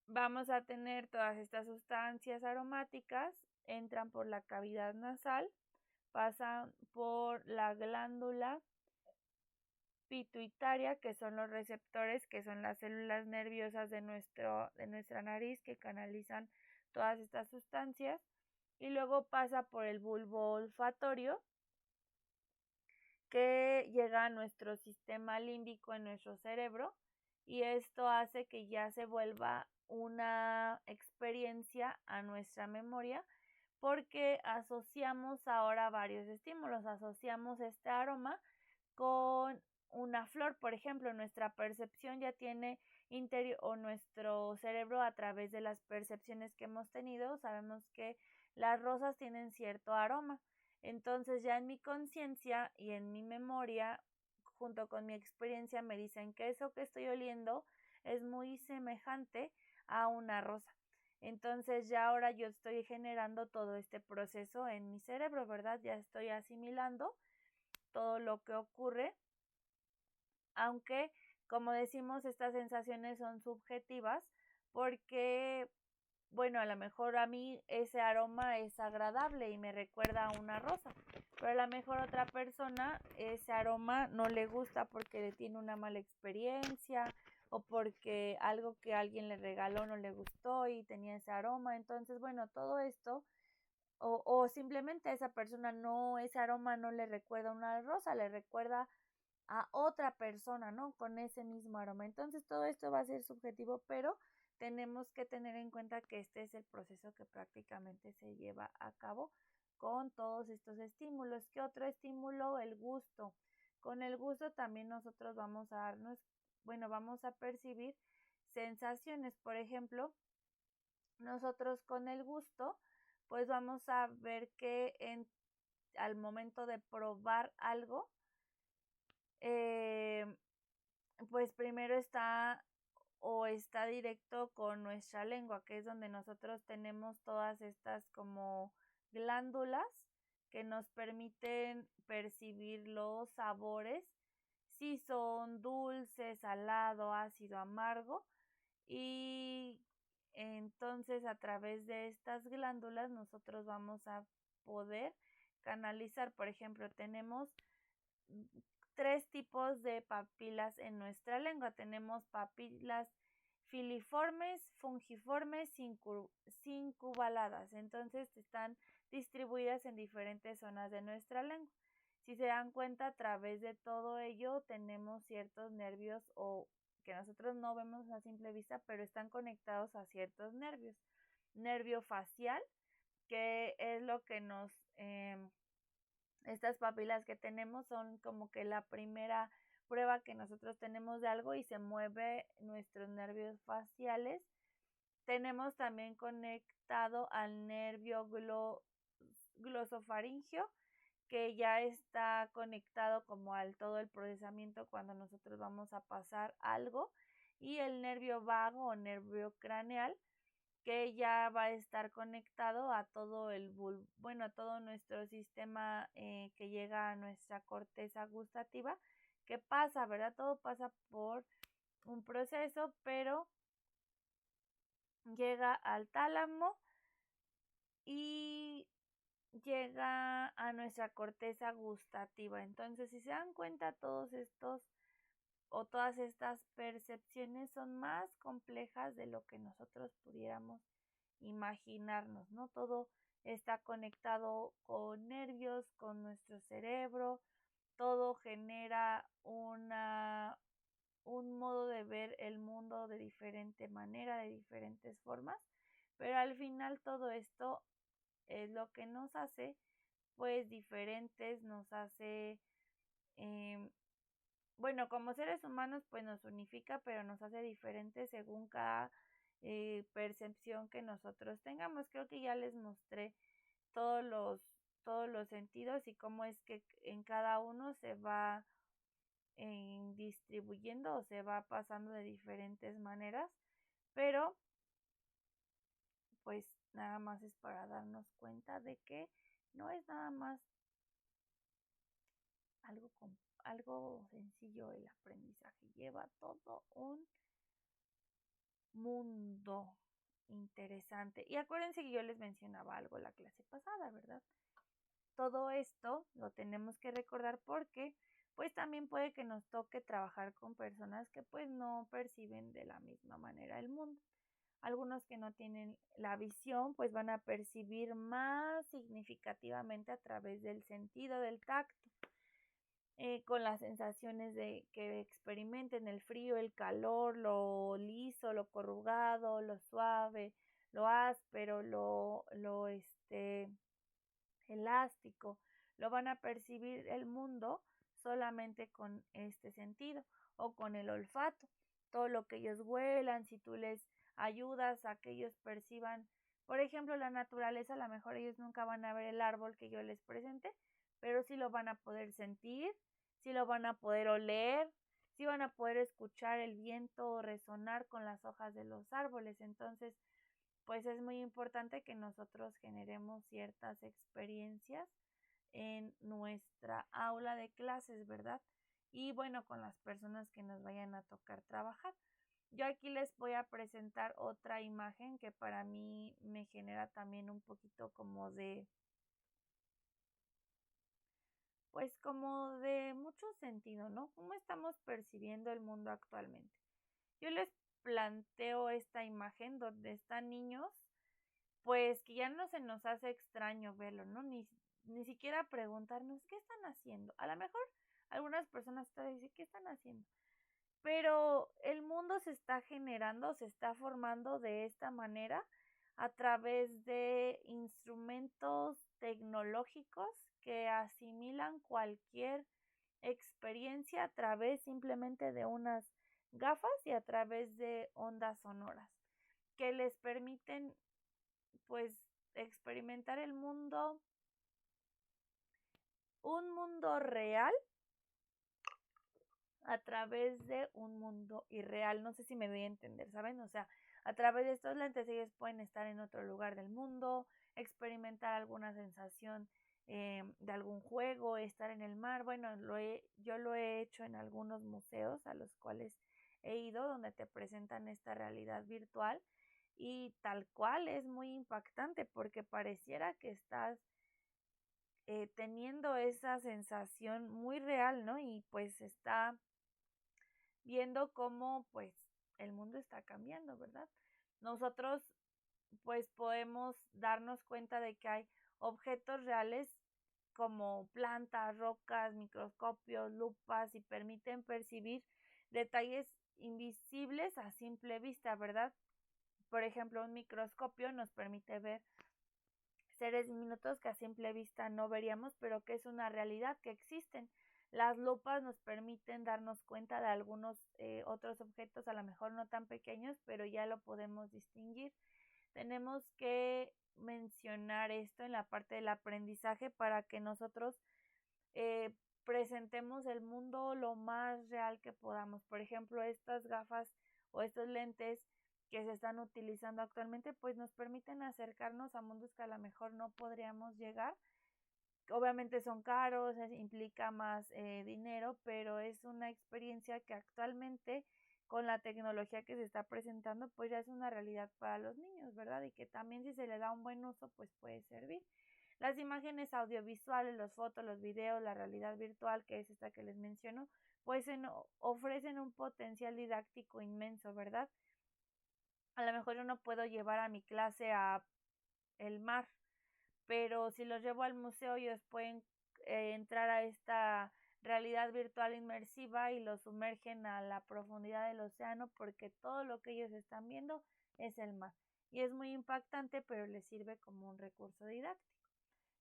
Vamos a tener todas estas sustancias aromáticas, entran por la cavidad nasal, pasan por la glándula pituitaria, que son los receptores, que son las células nerviosas de nuestra nariz que canalizan todas estas sustancias, y luego pasa por el bulbo olfatorio, que llega a nuestro sistema límbico en nuestro cerebro, y esto hace que ya se vuelva una experiencia a nuestra memoria, porque asociamos ahora varios estímulos, asociamos este aroma con una flor, por ejemplo, nuestra percepción ya tiene interior o nuestro cerebro a través de las percepciones que hemos tenido, sabemos que las rosas tienen cierto aroma. Entonces ya en mi conciencia y en mi memoria, junto con mi experiencia, me dicen que eso que estoy oliendo es muy semejante a una rosa. Entonces ya ahora yo estoy generando todo este proceso en mi cerebro, ¿verdad? Ya estoy asimilando todo lo que ocurre, aunque como decimos, estas sensaciones son subjetivas porque, bueno, a lo mejor a mí ese aroma es agradable y me recuerda a una rosa, pero a lo mejor a otra persona ese aroma no le gusta porque le tiene una mala experiencia o porque algo que alguien le regaló no le gustó y tenía ese aroma. Entonces, bueno, todo esto o simplemente a esa persona ese aroma no le recuerda a una rosa, le recuerda a otra persona, ¿no? Con ese mismo aroma. Entonces todo esto va a ser subjetivo, pero tenemos que tener en cuenta que este es el proceso que prácticamente se lleva a cabo con todos estos estímulos. ¿Qué otro estímulo? El gusto. Con el gusto también nosotros vamos a vamos a percibir sensaciones. Por ejemplo, nosotros con el gusto, pues vamos a ver que al momento de probar algo, eh, pues primero está directo con nuestra lengua, que es donde nosotros tenemos todas estas como glándulas que nos permiten percibir los sabores, si son dulce, salado, ácido, amargo, y entonces a través de estas glándulas nosotros vamos a poder canalizar. Por ejemplo, tenemos tres tipos de papilas en nuestra lengua. Tenemos papilas filiformes, fungiformes, cincuvaladas. Entonces están distribuidas en diferentes zonas de nuestra lengua. Si se dan cuenta, a través de todo ello tenemos ciertos nervios o que nosotros no vemos a simple vista, pero están conectados a ciertos nervios. Nervio facial, que es lo que estas papilas que tenemos son como que la primera prueba que nosotros tenemos de algo y se mueve nuestros nervios faciales. Tenemos también conectado al nervio glosofaringio, que ya está conectado como al todo el procesamiento cuando nosotros vamos a pasar algo. y el nervio vago o nervio craneal, que ya va a estar conectado a todo a todo nuestro sistema que llega a nuestra corteza gustativa. ¿Qué pasa, verdad? Todo pasa por un proceso, pero llega al tálamo y llega a nuestra corteza gustativa. Entonces, si se dan cuenta, todos estos o todas estas percepciones son más complejas de lo que nosotros pudiéramos imaginarnos, ¿no? Todo está conectado con nervios, con nuestro cerebro, todo genera un modo de ver el mundo de diferente manera, de diferentes formas, pero al final todo esto es lo que nos hace pues diferentes, nos hace, bueno, como seres humanos pues nos unifica, pero nos hace diferentes según cada percepción que nosotros tengamos. Creo que ya les mostré todos los, todos los sentidos y cómo es que en cada uno se va distribuyendo o se va pasando de diferentes maneras, pero pues nada más es para darnos cuenta de que no es nada más algo sencillo el aprendizaje, lleva todo un mundo interesante. Y acuérdense que yo les mencionaba algo la clase pasada, ¿verdad? Todo esto lo tenemos que recordar porque pues también puede que nos toque trabajar con personas que pues no perciben de la misma manera el mundo. Algunos que no tienen la visión pues van a percibir más significativamente a través del sentido del tacto, con las sensaciones de que experimenten el frío, el calor, lo liso, lo corrugado, lo suave, lo áspero, elástico. Lo van a percibir el mundo solamente con este sentido o con el olfato. Todo lo que ellos huelan, si tú les ayudas a que ellos perciban, por ejemplo, la naturaleza, a lo mejor ellos nunca van a ver el árbol que yo les presente, pero sí lo van a poder sentir, sí lo van a poder oler, sí van a poder escuchar el viento resonar con las hojas de los árboles. Entonces, pues es muy importante que nosotros generemos ciertas experiencias en nuestra aula de clases, ¿verdad? Y bueno, con las personas que nos vayan a tocar trabajar. Yo aquí les voy a presentar otra imagen que para mí me genera también un poquito como de, pues como de mucho sentido, ¿no? ¿Cómo estamos percibiendo el mundo actualmente? Yo les planteo esta imagen donde están niños, pues que ya no se nos hace extraño verlo, ¿no? Ni siquiera preguntarnos qué están haciendo. A lo mejor algunas personas te dicen, ¿qué están haciendo? Pero el mundo se está generando, se está formando de esta manera a través de instrumentos tecnológicos que asimilan cualquier experiencia a través simplemente de unas gafas y a través de ondas sonoras que les permiten pues experimentar el mundo, un mundo real a través de un mundo irreal. No sé si me doy a entender, ¿saben? O sea, a través de estos lentes ellos pueden estar en otro lugar del mundo, experimentar alguna sensación de algún juego, estar en el mar. Bueno, yo lo he hecho en algunos museos a los cuales he ido, donde te presentan esta realidad virtual y tal cual es muy impactante porque pareciera que estás teniendo esa sensación muy real, ¿no? Y pues está viendo cómo pues el mundo está cambiando, ¿verdad? Nosotros pues podemos darnos cuenta de que hay objetos reales como plantas, rocas, microscopios, lupas y permiten percibir detalles invisibles a simple vista, ¿verdad? Por ejemplo, un microscopio nos permite ver seres diminutos que a simple vista no veríamos, pero que es una realidad que existen. Las lupas nos permiten darnos cuenta de algunos otros objetos, a lo mejor no tan pequeños, pero ya lo podemos distinguir. Tenemos que mencionar esto en la parte del aprendizaje para que nosotros eh, presentemos el mundo lo más real que podamos. Por ejemplo, estas gafas o estos lentes que se están utilizando actualmente, pues nos permiten acercarnos a mundos que a lo mejor no podríamos llegar. Obviamente son caros, implica más dinero, pero es una experiencia que actualmente con la tecnología que se está presentando, pues ya es una realidad para los niños, ¿verdad? Y que también si se le da un buen uso, pues puede servir. Las imágenes audiovisuales, los fotos, los videos, la realidad virtual, que es esta que les menciono, pues ofrecen un potencial didáctico inmenso, ¿verdad? A lo mejor yo no puedo llevar a mi clase a el mar, pero si los llevo al museo ellos pueden entrar a esta realidad virtual inmersiva y los sumergen a la profundidad del océano porque todo lo que ellos están viendo es el mar. Y es muy impactante, pero les sirve como un recurso didáctico.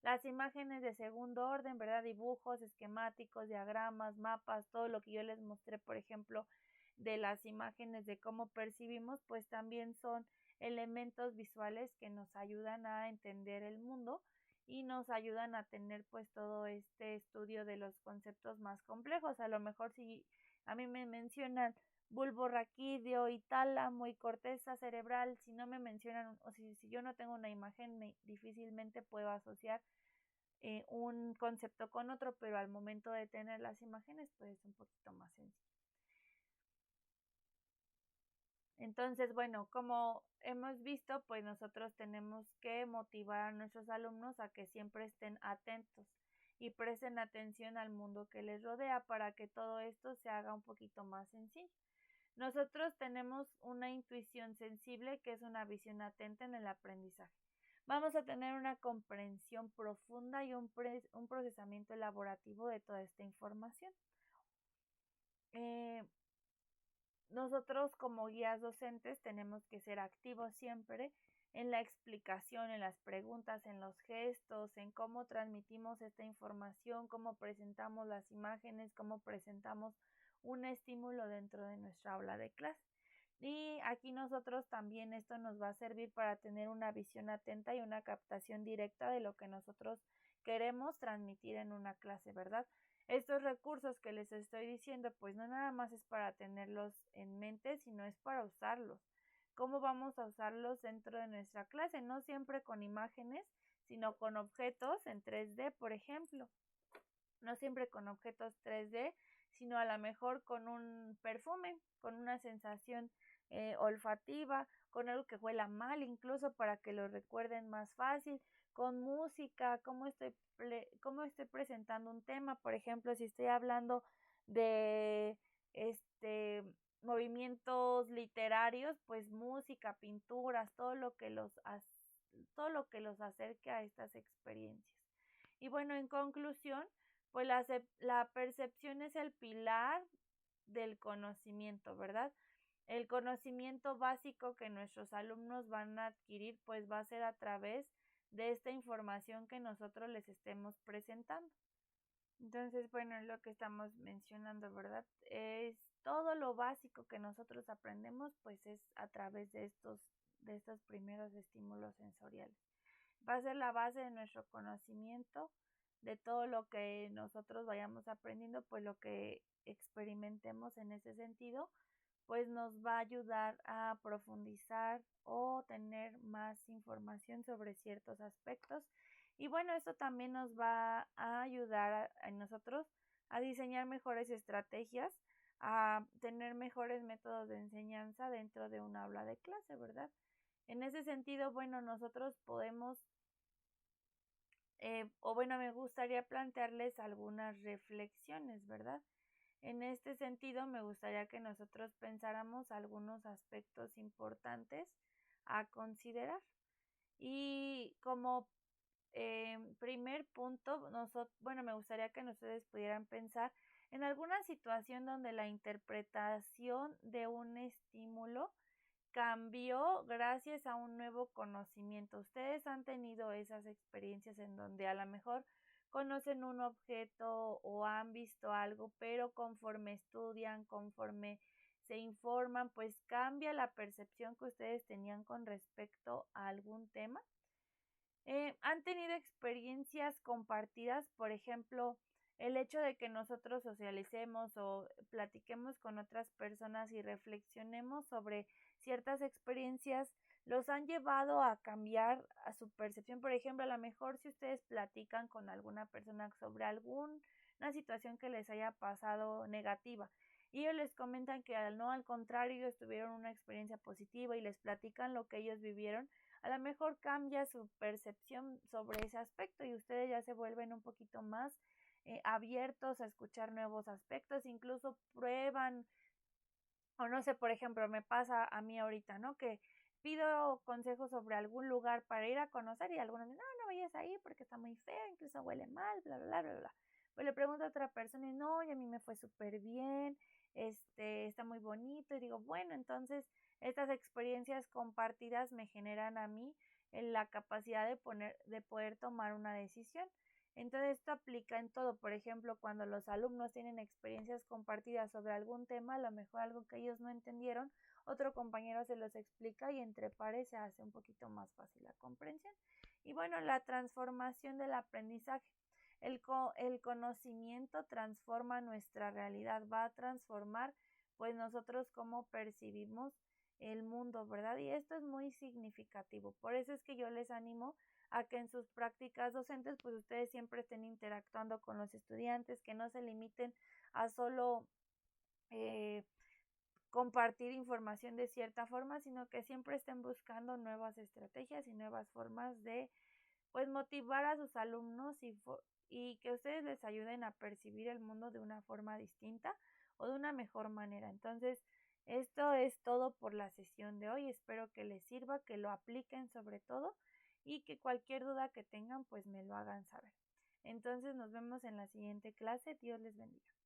Las imágenes de segundo orden, ¿verdad? Dibujos, esquemáticos, diagramas, mapas, todo lo que yo les mostré, por ejemplo, de las imágenes de cómo percibimos, pues también son elementos visuales que nos ayudan a entender el mundo y nos ayudan a tener pues todo este estudio de los conceptos más complejos. A lo mejor si a mí me mencionan bulbo raquídeo y tálamo y corteza cerebral, si no me mencionan o si yo no tengo una imagen, difícilmente puedo asociar un concepto con otro, pero al momento de tener las imágenes pues es un poquito más sencillo. Entonces, bueno, como hemos visto, pues nosotros tenemos que motivar a nuestros alumnos a que siempre estén atentos y presten atención al mundo que les rodea para que todo esto se haga un poquito más sencillo. Nosotros tenemos una intuición sensible que es una visión atenta en el aprendizaje. Vamos a tener una comprensión profunda y un procesamiento elaborativo de toda esta información. Nosotros como guías docentes tenemos que ser activos siempre en la explicación, en las preguntas, en los gestos, en cómo transmitimos esta información, cómo presentamos las imágenes, cómo presentamos un estímulo dentro de nuestra aula de clase. Y aquí nosotros también esto nos va a servir para tener una visión atenta y una captación directa de lo que nosotros queremos transmitir en una clase, ¿verdad? Estos recursos que les estoy diciendo, pues no nada más es para tenerlos en mente, sino es para usarlos. ¿Cómo vamos a usarlos dentro de nuestra clase? No siempre con imágenes, sino con objetos en 3D, por ejemplo. No siempre con objetos 3D, sino a lo mejor con un perfume, con una sensación olfativa, con algo que huela mal, incluso para que lo recuerden más fácil, con música, cómo estoy presentando un tema, por ejemplo, si estoy hablando de movimientos literarios, pues música, pinturas, todo lo que los acerque a estas experiencias. Y bueno, en conclusión, pues la percepción es el pilar del conocimiento, ¿verdad? El conocimiento básico que nuestros alumnos van a adquirir, pues va a ser a través de esta información que nosotros les estemos presentando. Entonces, bueno, es lo que estamos mencionando, ¿verdad? Es todo lo básico que nosotros aprendemos, pues es a través de estos primeros estímulos sensoriales. Va a ser la base de nuestro conocimiento, de todo lo que nosotros vayamos aprendiendo, pues lo que experimentemos en ese sentido, pues nos va a ayudar a profundizar o tener más información sobre ciertos aspectos. Y bueno, esto también nos va a ayudar a nosotros a diseñar mejores estrategias, a tener mejores métodos de enseñanza dentro de un aula de clase, ¿verdad? En ese sentido, bueno, nosotros podemos, me gustaría plantearles algunas reflexiones, ¿verdad? En este sentido, me gustaría que nosotros pensáramos algunos aspectos importantes a considerar. Y como primer punto, me gustaría que ustedes pudieran pensar en alguna situación donde la interpretación de un estímulo cambió gracias a un nuevo conocimiento. Ustedes han tenido esas experiencias en donde a lo mejor conocen un objeto o han visto algo, pero conforme estudian, conforme se informan, pues cambia la percepción que ustedes tenían con respecto a algún tema. ¿Han tenido experiencias compartidas, por ejemplo, el hecho de que nosotros socialicemos o platiquemos con otras personas y reflexionemos sobre ciertas experiencias los han llevado a cambiar a su percepción. Por ejemplo, a lo mejor si ustedes platican con alguna persona sobre alguna situación que les haya pasado negativa y ellos les comentan que al contrario, ellos tuvieron una experiencia positiva y les platican lo que ellos vivieron, a lo mejor cambia su percepción sobre ese aspecto y ustedes ya se vuelven un poquito más abiertos a escuchar nuevos aspectos, incluso prueban, o no sé, por ejemplo, me pasa a mí ahorita, ¿no? Que pido consejos sobre algún lugar para ir a conocer y algunos dicen, no, no vayas ahí porque está muy feo, incluso huele mal, bla, bla, bla, bla, bla. Pues le pregunto a otra persona y no, y a mí me fue súper bien, está muy bonito y digo, bueno, entonces estas experiencias compartidas me generan a mí la capacidad de poder tomar una decisión. Entonces esto aplica en todo, por ejemplo, cuando los alumnos tienen experiencias compartidas sobre algún tema, a lo mejor algo que ellos no entendieron, otro compañero se los explica y entre pares se hace un poquito más fácil la comprensión. Y bueno, la transformación del aprendizaje. El conocimiento transforma nuestra realidad, va a transformar pues nosotros cómo percibimos el mundo, ¿verdad? Y esto es muy significativo. Por eso es que yo les animo a que en sus prácticas docentes pues ustedes siempre estén interactuando con los estudiantes, que no se limiten a solo compartir información de cierta forma, sino que siempre estén buscando nuevas estrategias y nuevas formas de pues motivar a sus alumnos y que ustedes les ayuden a percibir el mundo de una forma distinta o de una mejor manera. Entonces, esto es todo por la sesión de hoy. Espero que les sirva, que lo apliquen sobre todo y que cualquier duda que tengan, pues me lo hagan saber. Entonces, nos vemos en la siguiente clase. Dios les bendiga.